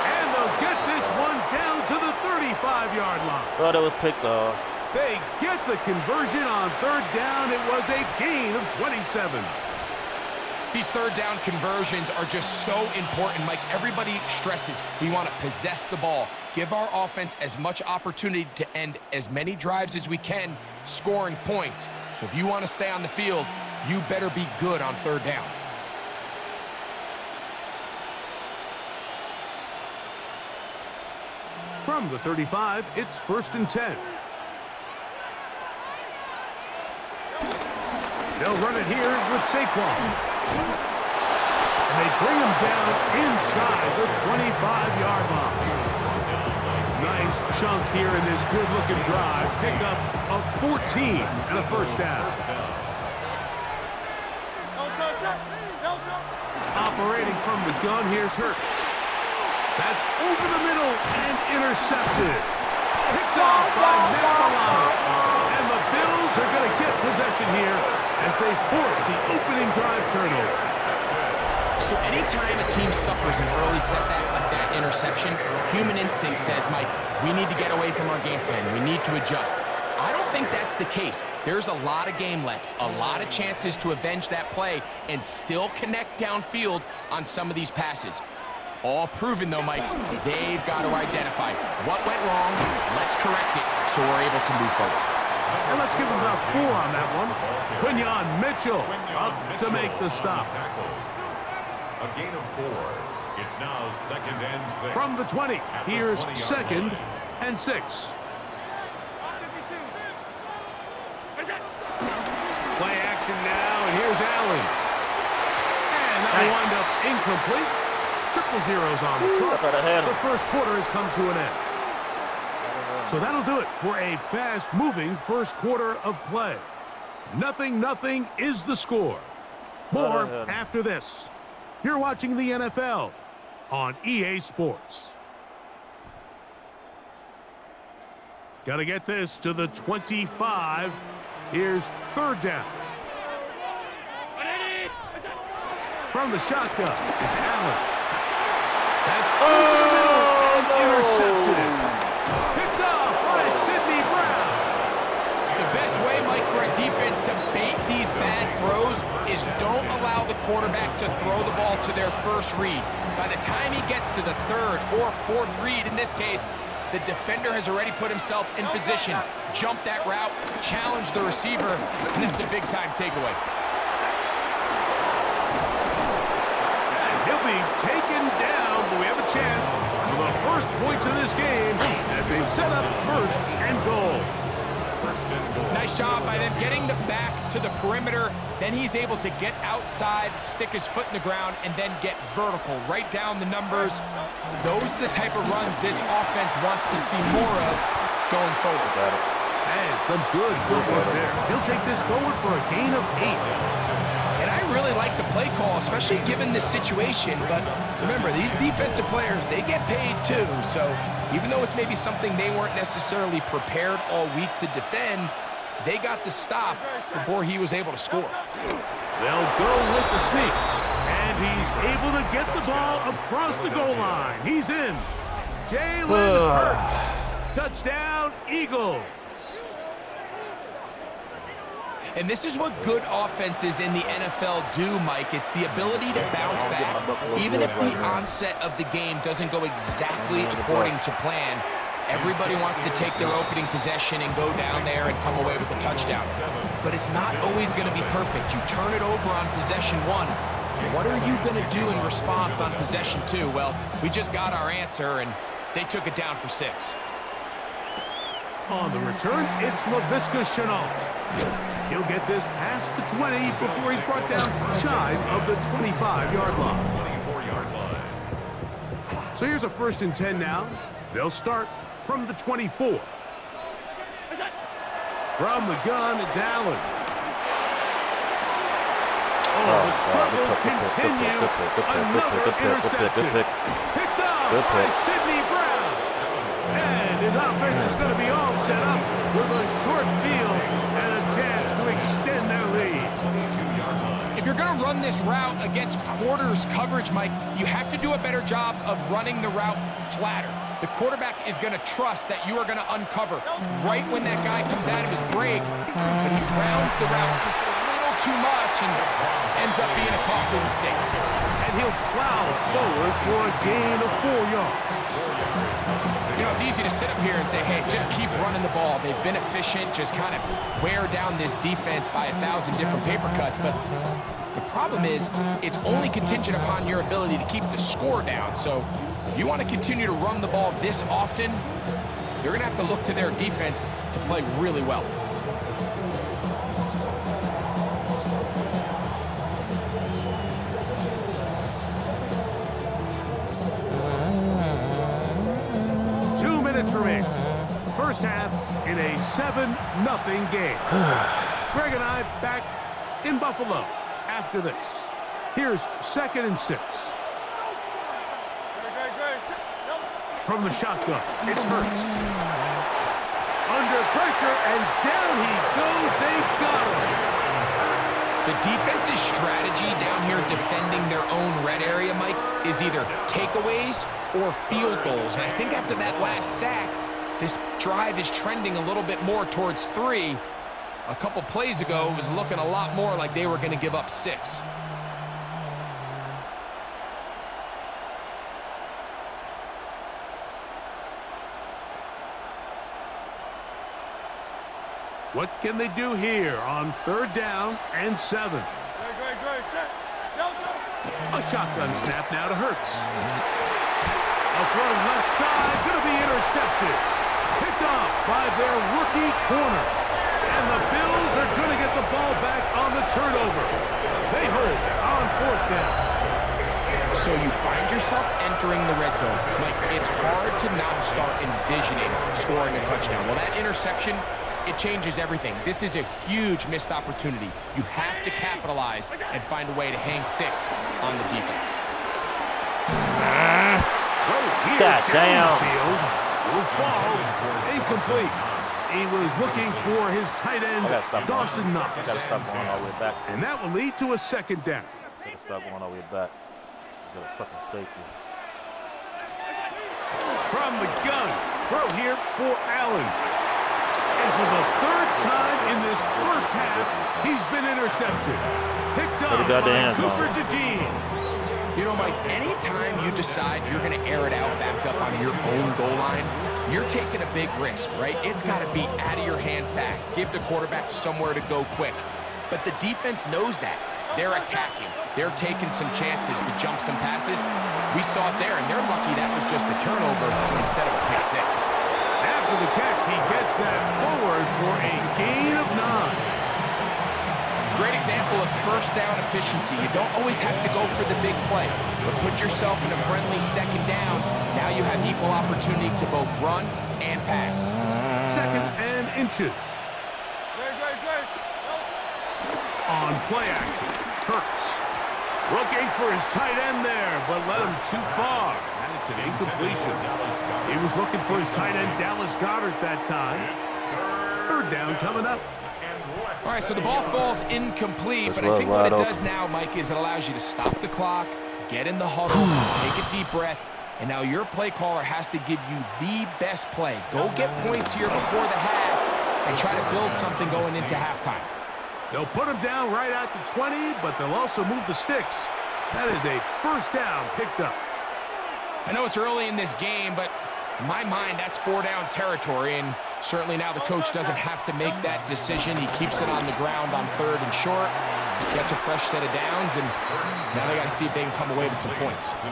And they'll get this one down to the 35-yard line. Thought it was picked off. They get the conversion on 3rd down. It was a gain of 27. These 3rd down conversions are just so important, Mike. Everybody stresses we want to possess the ball, give our offense as much opportunity to end as many drives as we can, scoring points. So if you want to stay on the field, you better be good on 3rd down. From the 35, it's 1st and 10. They'll run it here with Saquon. And they bring him down inside the 25-yard line. Nice chunk here in this good-looking drive. Pickup of 14 and a first down. Operating from the gun, here's Hurts. That's over the middle and intercepted. Picked off by Madden. And the Bills are going to get possession here as they force the opening drive turnover. So anytime a team suffers an early setback like that interception, human instinct says, Mike, we need to get away from our game plan. We need to adjust. I don't think that's the case. There's a lot of game left, a lot of chances to avenge that play and still connect downfield on some of these passes. All proven, though, Mike, they've got to identify what went wrong, let's correct it so we're able to move forward. And let's give them about 4 on that one. Quinyon Mitchell up to make the stop. A gain of 4. It's now 2nd and 6. From the 20, here's 2nd and 6. Play action now, and here's Allen. And that'll wind up incomplete. 0-0s on the clock. The first quarter has come to an end. So that'll do it for a fast-moving first quarter of play. 0-0 is the score. More after this. You're watching the NFL on EA Sports. Got to get this to the 25. Here's third down. From the shotgun, it's Allen. That's over the middle and intercepted. Picked off by Sidney Brown. The best way, Mike, for a defense to bait these bad throws is don't allow the quarterback to throw the ball to their first read. By the time he gets to the third or fourth read, in this case, the defender has already put himself in position, jump that route, challenge the receiver, and that's a big-time takeaway. And he'll be taken down, but we have a chance for the first points of this game as they've set up first and goal. Nice job by them getting the back to the perimeter. Then he's able to get outside, stick his foot in the ground, and then get vertical, right down the numbers. Those are the type of runs this offense wants to see more of going forward. And some good footwork there. He'll take this forward for a gain of 8. And I really like the play call, especially given this situation. But remember, these defensive players, they get paid too. So even though it's maybe something they weren't necessarily prepared all week to defend, they got the stop before he was able to score. They'll go with the sneak. And he's able to get the ball across the goal line. He's in. Jalen Hurts. Touchdown, Eagles. And this is what good offenses in the NFL do, Mike. It's the ability to bounce back. Even if the onset of the game doesn't go exactly according to plan, everybody wants to take their opening possession and go down there and come away with a touchdown. But it's not always going to be perfect. You turn it over on possession 1. What are you going to do in response on possession 2? Well, we just got our answer, and they took it down for 6. On the return, it's Laviska Shenault. He'll get this past the 20 before he's brought down shy of the 25-yard line. 24-yard line. So here's a 1st and 10 now. They'll start from the 24. From the gun, it's Allen. Oh, the struggles continue. Another interception. Picked up by Sidney Brown. And his offense is going to be all set up with a short field and a chance to extend their lead. If you're going to run this route against quarters coverage, Mike, you have to do a better job of running the route flatter. The quarterback is going to trust that you are going to uncover right when that guy comes out of his break, but he rounds the route just a little too much and ends up being a costly mistake. And he'll plow forward for a gain of 4 yards. You know, it's easy to sit up here and say, hey, just keep running the ball. They've been efficient, just kind of wear down this defense by 1,000 different paper cuts. But the problem is it's only contingent upon your ability to keep the score down. So if you want to continue to run the ball this often, you're going to have to look to their defense to play really well. Remaining. First half in a 7-0 game. Greg and I back in Buffalo after this. Here's 2nd and 6. From the shotgun, it's Hurts. Under pressure, and down he goes. They got him. The defense's strategy down here defending their own red area, Mike, is either takeaways or field goals. And I think after that last sack, this drive is trending a little bit more towards 3. A couple plays ago, it was looking a lot more like they were going to give up 6. What can they do here on 3rd down and 7? A shotgun snap now to Hurts. A throw left side, going to be intercepted. Picked off by their rookie corner. And the Bills are going to get the ball back on the turnover. They hold on 4th down. So you find yourself entering the red zone. Like, it's hard to not start envisioning scoring a touchdown. Well, that interception, it changes everything. This is a huge missed opportunity. You have to capitalize and find a way to hang 6 on the defense. God damn. Field will fall incomplete. He was looking for his tight end, Dawson Knox. I gotta stop going all the way back. And that will lead to a second down. I gotta stop going all the way back. I got a fucking safety. From the gun, throw here for Allen. And for the 3rd time in this first half, he's been intercepted. Picked up by Cooper DeJean. You know, Mike, anytime you decide you're going to air it out back up on your own goal line, you're taking a big risk, right? It's got to be out of your hand fast. Give the quarterback somewhere to go quick. But the defense knows that. They're attacking. They're taking some chances to jump some passes. We saw it there, and they're lucky that was just a turnover instead of a pick 6. After the catch, he gets that forward for a gain of 9. Great example of first down efficiency. You don't always have to go for the big play, but put yourself in a friendly second down. Now you have equal opportunity to both run and pass. 2nd and inches. On play action, Hurts. Looking for his tight end there, but led him too far. And it's an incompletion. He was looking for his tight end, Dallas Goedert, that time. 3rd down coming up. All right, so the ball falls incomplete, but I think what it does now, Mike, is it allows you to stop the clock, get in the huddle, take a deep breath, and now your play caller has to give you the best play. Go get points here before the half and try to build something going into halftime. They'll put him down right at the 20, but they'll also move the sticks. That is a 1st down picked up. I know it's early in this game, but in my mind, that's 4-down territory, and certainly now the coach doesn't have to make that decision. He keeps it on the ground on 3rd and short, gets a fresh set of downs, and now they got to see if they can come away with some points. All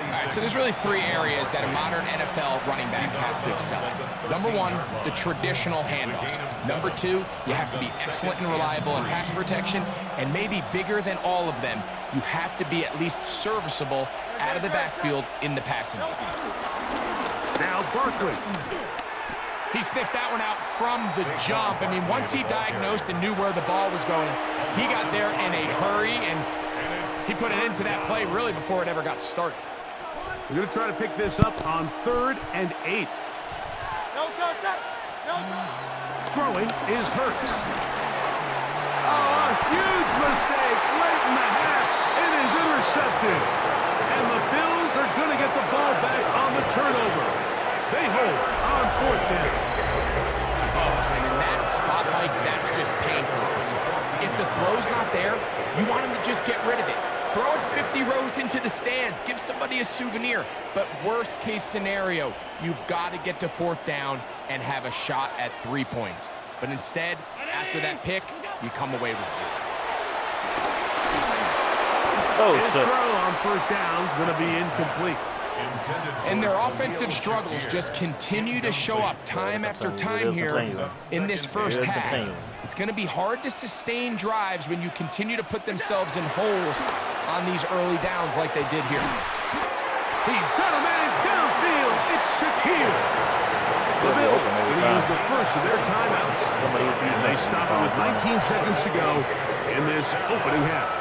right, so there's really 3 areas that a modern NFL running back has to excel at. Number 1, the traditional handoffs. Number 2, you have to be excellent and reliable in pass protection, and maybe bigger than all of them, you have to be at least serviceable out of the backfield in the passing game. Now Barkley. He sniffed that one out from the jump. I mean, once he diagnosed and knew where the ball was going, he got there in a hurry, and he put it into that play really before it ever got started. We're going to try to pick this up on 3rd and 8. Throwing is Hurts. Oh, a huge mistake late in the half. It is intercepted. And the Bills are going to get the ball back on the turnover. They hold on 4th down. Oh, and in that spot, Mike, that's just painful to see. If the throw's not there, you want him to just get rid of it. Throw it 50 rows into the stands. Give somebody a souvenir. But worst case scenario, you've got to get to 4th down and have a shot at 3 points. But instead, after that pick, you come away with 0. His throw on 1st down is going to be incomplete. And their offensive struggles just continue to show up time after time here in this first half. It's going to be hard to sustain drives when you continue to put themselves in holes on these early downs like they did here. He's got a man downfield. It's Shakir. The Bills going to use the first of their timeouts. And they stop it with 19 seconds to go in this opening half.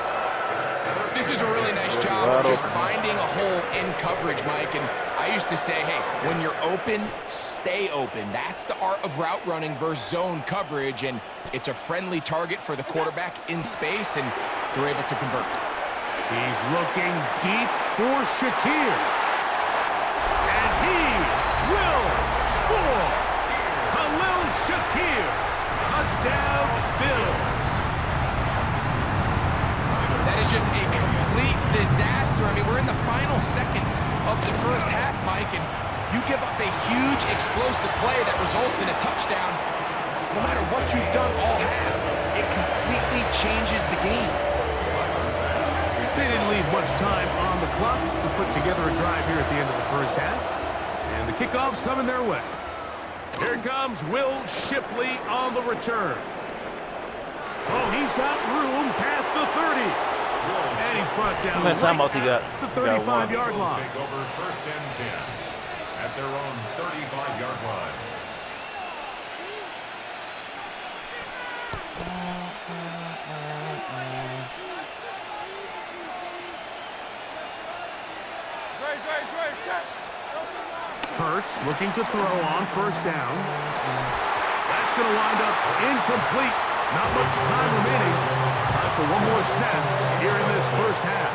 This is a really nice job of just finding a hole in coverage, Mike. And I used to say, hey, when you're open, stay open. That's the art of route running versus zone coverage. And it's a friendly target for the quarterback in space, and they're able to convert. He's looking deep for Shakir. And he will score. Khalil Shakir. Touchdown, Bills. That is just a complete disaster. I mean, we're in the final seconds of the first half, Mike, and you give up a huge explosive play that results in a touchdown. No matter what you've done all half, it completely changes the game. They didn't leave much time on the clock to put together a drive here at the end of the first half. And the kickoff's coming their way. Here comes Will Shipley on the return. Oh, he's got room past the 30. And he's brought down How many timeouts he got? the 35-yard line. Take over 1st and 10 at their own 35-yard line. Hurts looking to throw on 1st down. That's going to wind up incomplete. Not much time remaining. Time for one more snap here in this 1st half.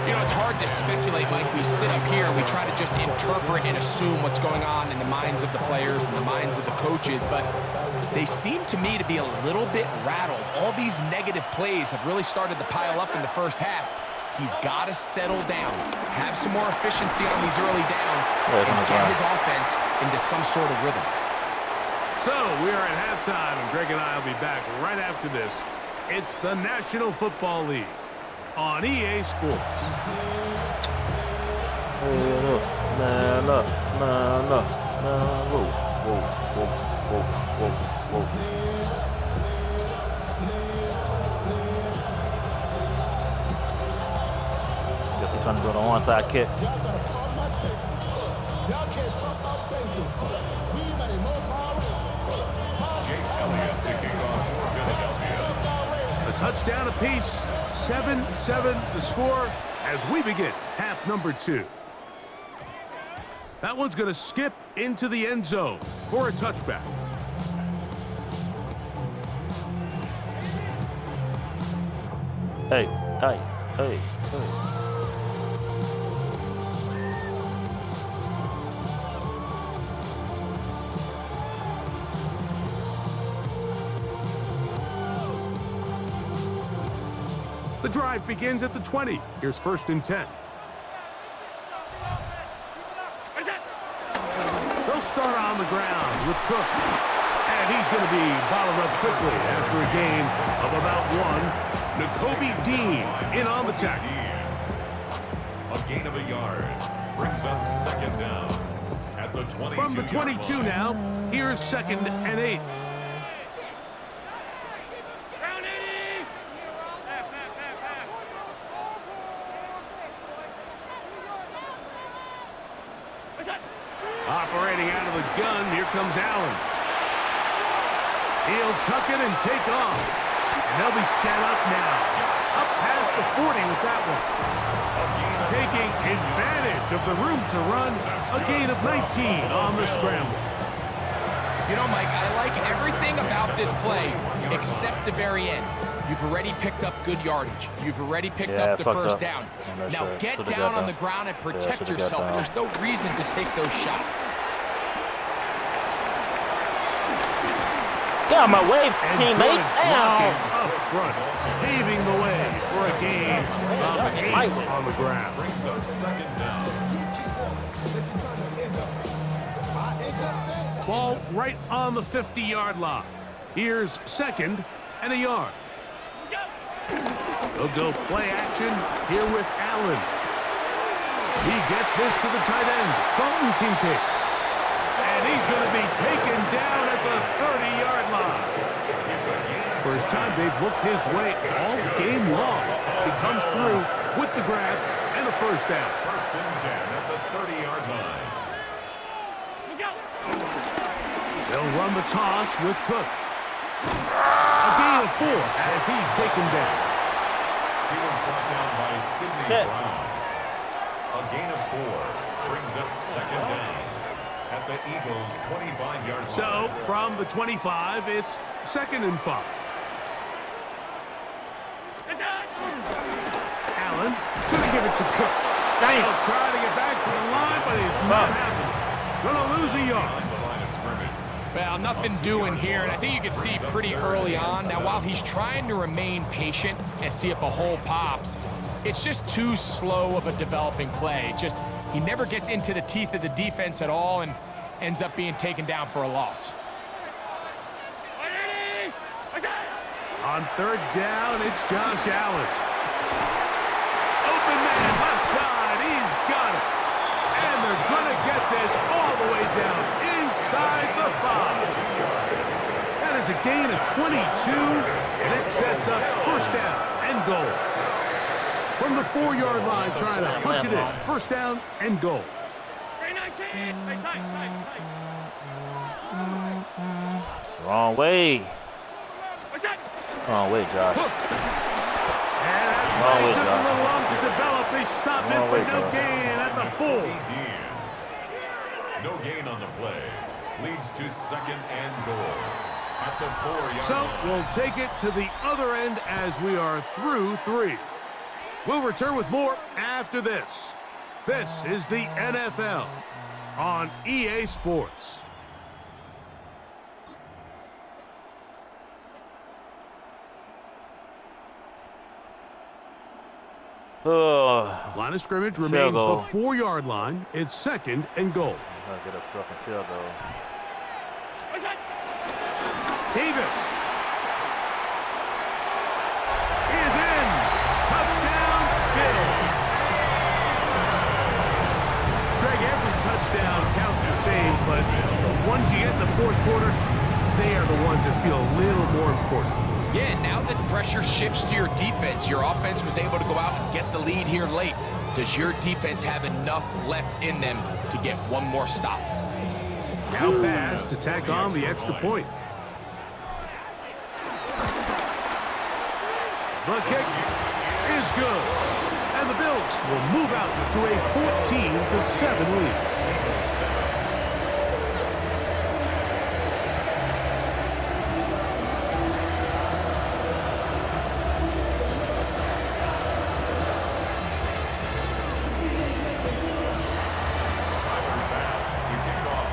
You know, it's hard to speculate, Mike. We sit up here and we try to just interpret and assume what's going on in the minds of the players and the minds of the coaches, but they seem to me to be a little bit rattled. All these negative plays have really started to pile up in the 1st half. He's got to settle down, have some more efficiency on these early downs, and get his offense into some sort of rhythm. So we are at halftime, and Greg and I will be back right after this. It's the National Football League on EA Sports. Guess he's trying to do it on one side kick. A touchdown apiece, 7-7 the score as we begin half number 2. That one's going to skip into the end zone for a touchback. Hey. The drive begins at the 20. Here's 1st and 10. They'll start on the ground with Cook. And he's going to be bottled up quickly after a gain of about 1. N'Kobe Dean in on the tackle. A gain of a yard brings up 2nd down at the 22. From the 22 now, here's 2nd and 8. Operating out of the gun, here comes Allen. He'll tuck it and take off. And they'll be set up now. Up past the 40 with that one. Taking advantage of the room to run. A gain of 19 on the scramble. You know, Mike, I like everything about this play except the very end. You've already picked up good yardage. You've already picked up the 1st down. Now get down on the ground and protect yourself. There's no reason to take those shots. Get out of my way, teammate. Up front, paving the way for a gain of 8 on the ground. Brings up 2nd down. Ball right on the 50-yard line. Here's 2nd and a yard. They'll go play action here with Allen. He gets this to the tight end, Dalton Kincaid. And he's going to be taken down at the 30-yard line. First time they've looked his way all game long. He comes through with the grab and a 1st down. 1st and 10 at the 30-yard line. They'll run the toss with Cook. A gain of 4 as he's taken down. He was brought down by Sidney Brown. A gain of 4 brings up 2nd down at the Eagles' 25-yard line. So from the 25, it's 2nd and 5. Allen gonna give it to Cook. He'll try to get back to the line, but he's not happening. Gonna lose a yard. Well, nothing doing here, and I think you can see pretty early on. Now, while he's trying to remain patient and see if a hole pops, it's just too slow of a developing play. He never gets into the teeth of the defense at all and ends up being taken down for a loss. On 3rd down, it's Josh Allen. Open man, left side, he's got it. And they're gonna get this all the way down inside the 5. That is a gain of 22, and it sets up 1st down and and goal. From the 4-yard line, trying to punch it in. First down and goal. Wrong way. Wrong way, Josh. And Wrong way, took a Josh. little long to develop. They stopped it for no gain at the 4. No gain on the play. Leads to second and goal. At the 4-yard So line. we'll take it to the other end as we are through 3. We'll return with more after this. This is the NFL on EA Sports. Line of scrimmage remains the 4-yard line. It's second and goal. I'll get a fucking field goal. Davis is in. Touchdown, Bill. Greg, every touchdown counts the same, but the ones you get in the 4th quarter, they are the ones that feel a little more important. Yeah, now that pressure shifts to your defense, your offense was able to go out and get the lead here late. Does your defense have enough left in them to get one more stop? Now pass to tack on the extra point. The kick is good. And the Bills will move out to a 14-7 lead.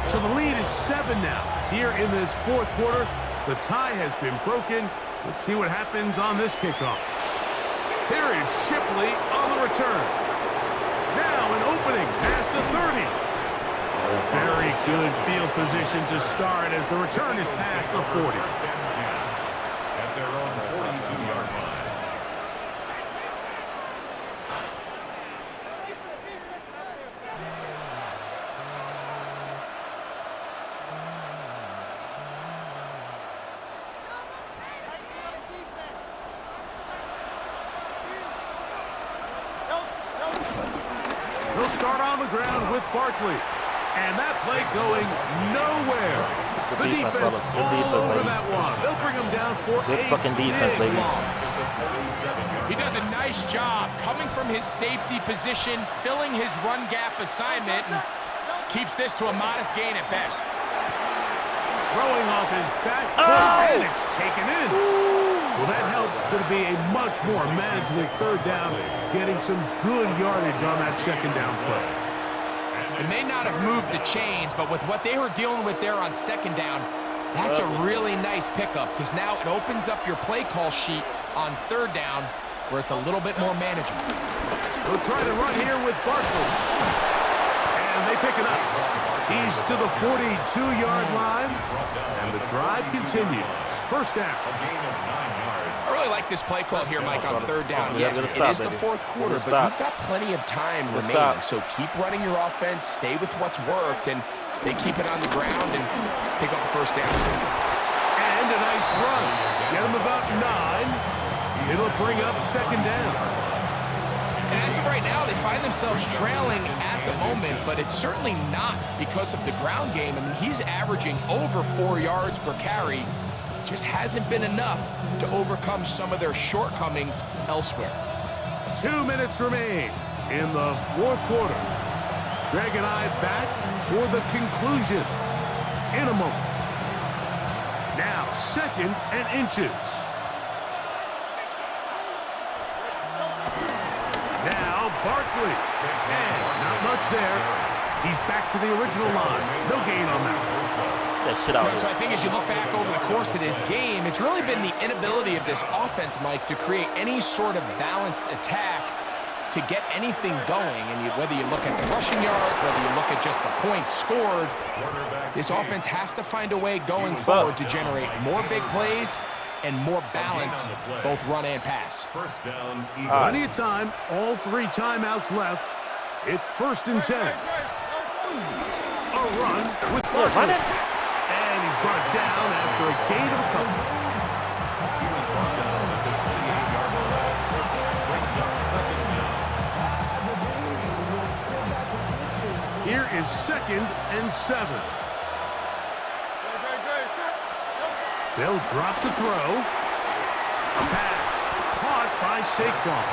So the lead is 7 now. Here in this 4th quarter, the tie has been broken. Let's see what happens on this kickoff. Here is Shipley on the return. Now an opening past the 30. A very good field position to start as the return is past the 40. At their own 42-yard line. They'll start on the ground with Barkley. And that play going nowhere. The defense all over that one. They'll bring them down for Good fucking defense, baby. He does a nice job coming from his safety position, filling his run gap assignment, and keeps this to a modest gain at best. Throwing off his back foot, and it's taken in. Well, that helps. It's going to be a much more manageable 3rd down, getting some good yardage on that 2nd down play. It may not have moved the chains, but with what they were dealing with there on 2nd down, that's a really nice pickup because now it opens up your play call sheet on 3rd down where it's a little bit more manageable. They'll try to run here with Barkley. And they pick it up. He's to the 42-yard line, and the drive continues. First down. I really like this play call here, Mike, on 3rd down. Yes, it is the 4th quarter, but you've got plenty of time remaining. So keep running your offense, stay with what's worked, and they keep it on the ground and pick up the 1st down. And a nice run. Get them about 9. It'll bring up 2nd down. And as of right now, they find themselves trailing at the moment, but it's certainly not because of the ground game. I mean, he's averaging over 4 yards per carry. Just hasn't been enough to overcome some of their shortcomings elsewhere. 2 minutes remain in the 4th quarter. Greg and I back for the conclusion in a moment. Now 2nd and inches. Now Barkley. And not much there. He's back to the original line. No gain on that. So I think as you look back over the course of this game, it's really been the inability of this offense, Mike, to create any sort of balanced attack to get anything going. And whether you look at the rushing yards, whether you look at just the points scored, this offense has to find a way going forward to generate more big plays and more balance, both run and pass. First down, Plenty of time. All 3 timeouts left. It's 1st and 10. A run with Barkley. And he's brought down after a gain of a couple. 2nd and 7. They'll drop to throw. A pass caught by Saquon.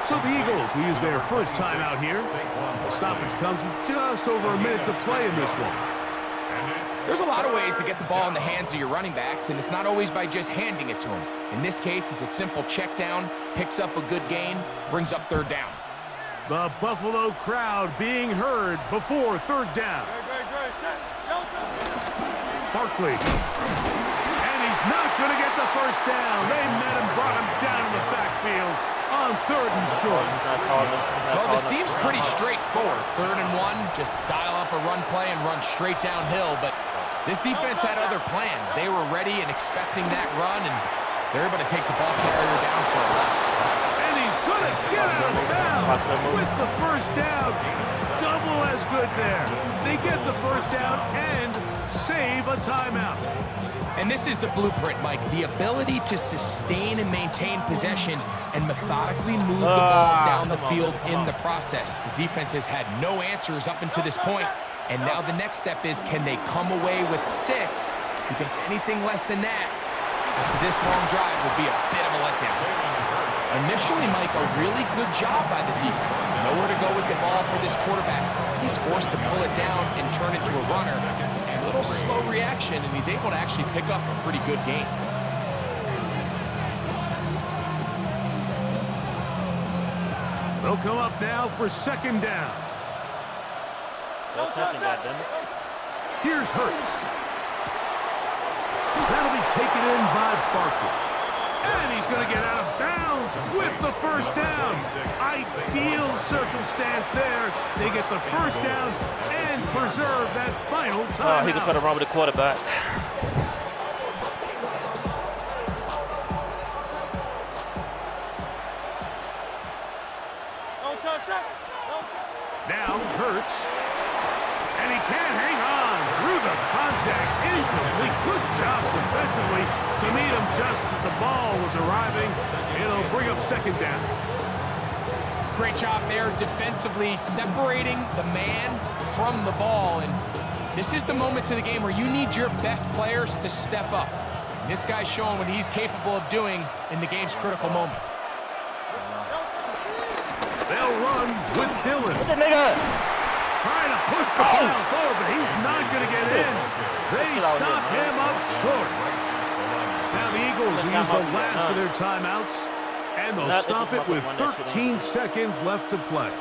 So the Eagles will use their first time out here. The stoppage comes with just over a minute to play in this one. There's a lot of ways to get the ball in the hands of your running backs, and it's not always by just handing it to them. In this case, it's a simple check down, picks up a good gain, brings up 3rd down. The Buffalo crowd being heard before 3rd down. Barkley. And he's not going to get the first down. They met him, brought him down in the backfield on 3rd and short. Well, this seems pretty straightforward. 3rd and 1, just dial up a run play and run straight downhill. But this defense had other plans. They were ready and expecting that run, and they're able to take the ball carrier down for a loss. And he's going to get out of bounds with the first down. Double as good there. They get the first down and save a timeout. And this is the blueprint, Mike. The ability to sustain and maintain possession and methodically move the ball down the field in the process. The defense has had no answers up until this point, and now the next step is, can they come away with 6? Because anything less than that, after this long drive, will be a bit of a letdown. Initially, Mike, a really good job by the defense. Nowhere to go with the ball for this quarterback. He's forced to pull it down and turn into a runner. A little slow reaction, and he's able to actually pick up a pretty good gain. They'll come up now for 2nd down. Here's Hurts. That'll be taken in by Barkley. And he's going to get out of bounds with the first down. Ideal circumstance there. They get the first down and preserve that final time. He can try to run with the quarterback. Now Hurts. And he can't hang on through the contact. Incomplete. Good job defensively to meet him just as the ball was arriving. It'll bring up 2nd down. Great job there defensively, separating the man from the ball. And this is the moments of the game where you need your best players to step up. And this guy's showing what he's capable of doing in the game's critical moment. They'll run with Dillon. Trying to push the ball forward, but he's not going to get in. They stop him up short. Now the Eagles will use the last of their timeouts, and they'll stop it with 13 seconds left to play.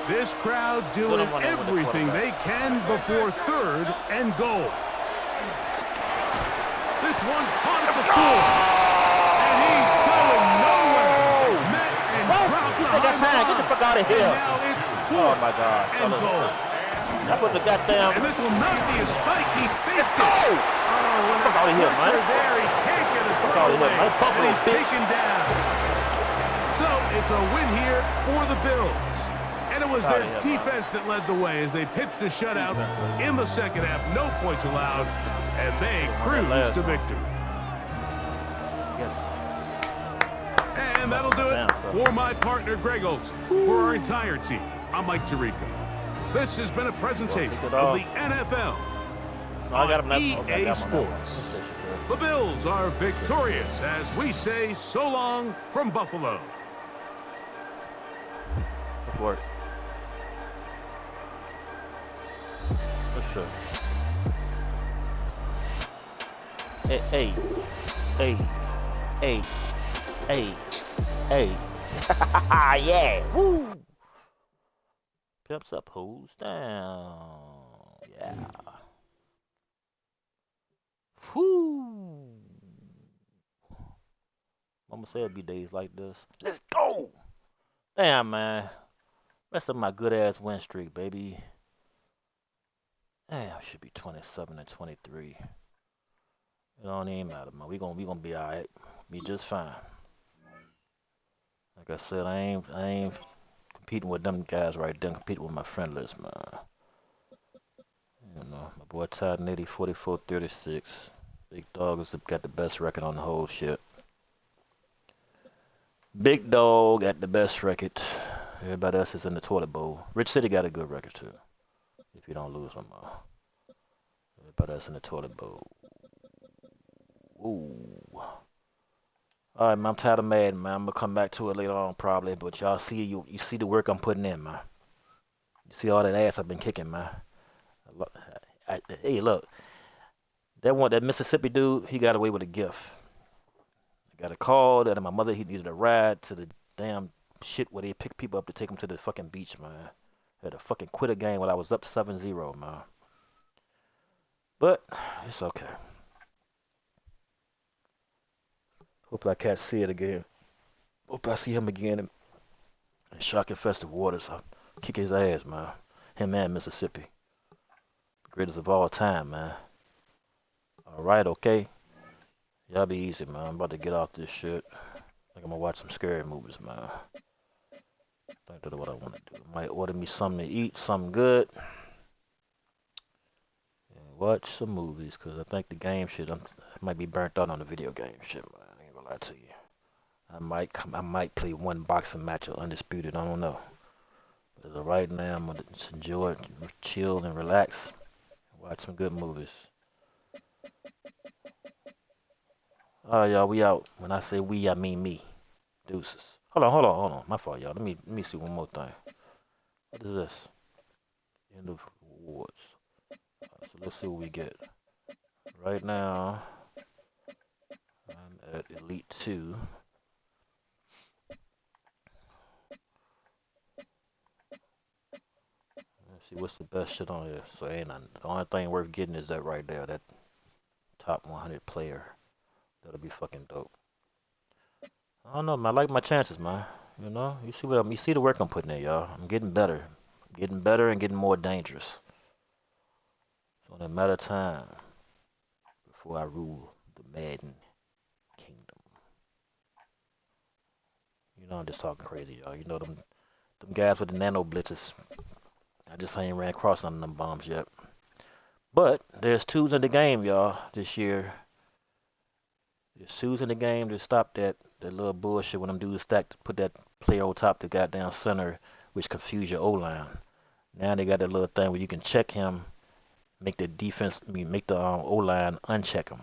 This crowd doing everything they can before 3rd and goal. This one caught at the 4. And he's going nowhere. Met and dropped behind. Get the fuck out of here. And now it's 4th Oh my God. and goal. That was a goddamn. And this will not be a spike. He faked it. Oh! When Fuck out of here, man. there, he can't get it Fuck out of here, man. Fuck and he's off, bitch. taken down. So it's a win here for the Bills. And it was their defense that led the way as they pitched a shutout in the 2nd half. No points allowed, and they cruised to victory. And that'll do it for my partner, Greg Olson. For our entire team, I'm Mike Tirico. This has been a presentation of the NFL on EA Sports. The Bills are victorious as we say so long from Buffalo. Let's work. Let's go. Hey, hey, hey, hey, hey. Yeah, woo. Pimps up, hoes down. Yeah. Whoo. Mama said it'd be days like this. Let's go. Damn, man. Rest of my good ass win streak, baby. Damn, I should be 27 and 23. It don't even matter, man. We gonna be alright. Be just fine. Like I said, I ain't competing with them guys right there. I'm competing with my friend list, man. You know, my boy Todd Nitty 44-36. Big Dog has got the best record on the whole shit. Big Dog got the best record. Everybody else is in the toilet bowl. Rich City got a good record too. If you don't lose them all. But that's in the toilet bowl. Ooh. Alright, man, I'm tired of Madden, man. I'm gonna come back to it later on probably, but y'all see you see the work I'm putting in, man. You see all that ass I've been kicking, man. Hey, look. That Mississippi dude, he got away with a gift. I got a call that my mother, he needed a ride to the damn shit where they pick people up to take them to the fucking beach, man. I had to fucking quit a game while I was up 7-0, man. But it's okay. Hope I can't see it again. Hope I see him again in shark-infested waters. I'll kick his ass, man. Him and Mississippi. Greatest of all time, man. Alright, okay. Y'all be easy, man. I'm about to get off this shit. I think I'm gonna watch some scary movies, man. I think that's what I want to do. Might order me something to eat, something good. And watch some movies, because I think the game shit, I might be burnt out on the video game shit, man. I ain't gonna lie to you. I might play one boxing match or Undisputed, I don't know. But as of right now, I'm gonna just enjoy it, chill and relax. Watch some good movies. Alright, y'all, we out. When I say we, I mean me. Deuces. Hold on. My fault, y'all. Let me see one more thing. What is this? End of rewards. Right, so let's see what we get. Right now, I'm at Elite 2. Let's see what's the best shit on here. So ain't none. The only thing worth getting is that right there, that top 100 player. That'll be fucking dope. I don't know, man. I like my chances, man. You know, you see the work I'm putting in, y'all. I'm getting better. And getting more dangerous. It's only a matter of time before I rule the Madden kingdom. You know I'm just talking crazy, y'all. You know them guys with the nano blitzes. I just ain't ran across none of them bombs yet. But there's twos in the game, y'all, this year. There's twos in the game to stop that little bullshit when them dudes put that player on top the goddamn center, which confuse your O-line. Now they got that little thing where you can check him, make the O-line uncheck him.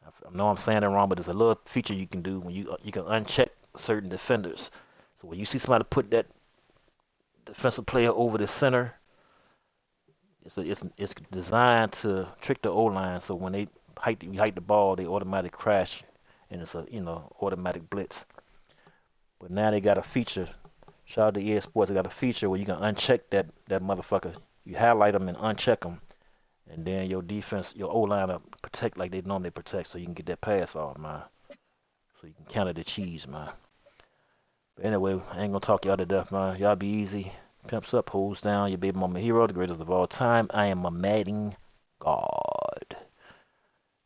I know I'm saying it wrong, but there's a little feature you can do when you can uncheck certain defenders. So when you see somebody put that defensive player over the center, it's designed to trick the O-line. So when they hike the ball, they automatically crash, and it's a automatic blitz. But now they got a feature. Shout out to EA Sports. They got a feature where you can uncheck that motherfucker. You highlight them and uncheck them, and then your defense, your O-line will protect like they normally protect, so you can get that pass off, man. So you can counter the cheese, man. But anyway, I ain't gonna talk y'all to death, man. Y'all be easy. Pimps up, hoes down. Your baby mama hero, the greatest of all time. I am a Madden god,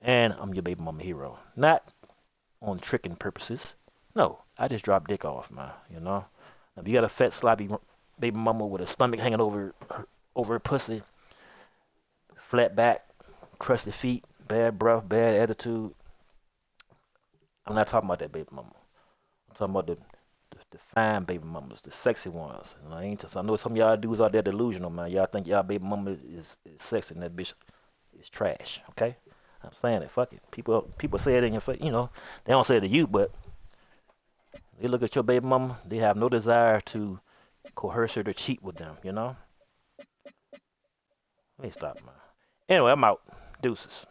and I'm your baby mama hero. Not on tricking purposes. No, I just drop dick off, man. You know. Now, if you got a fat sloppy baby mama with a stomach hanging over her pussy, flat back, crusty feet, bad breath, bad attitude, I'm not talking about that baby mama. I'm talking about the fine baby mamas, the sexy ones. And I know some of y'all dudes out there delusional, man. Y'all think y'all baby mama is sexy and that bitch is trash. Okay, I'm saying it. Fuck it. People say it in your face. You know, they don't say it to you, but they look at your baby mama. They have no desire to coerce her to cheat with them. You know. Let me stop, man. Anyway, I'm out. Deuces.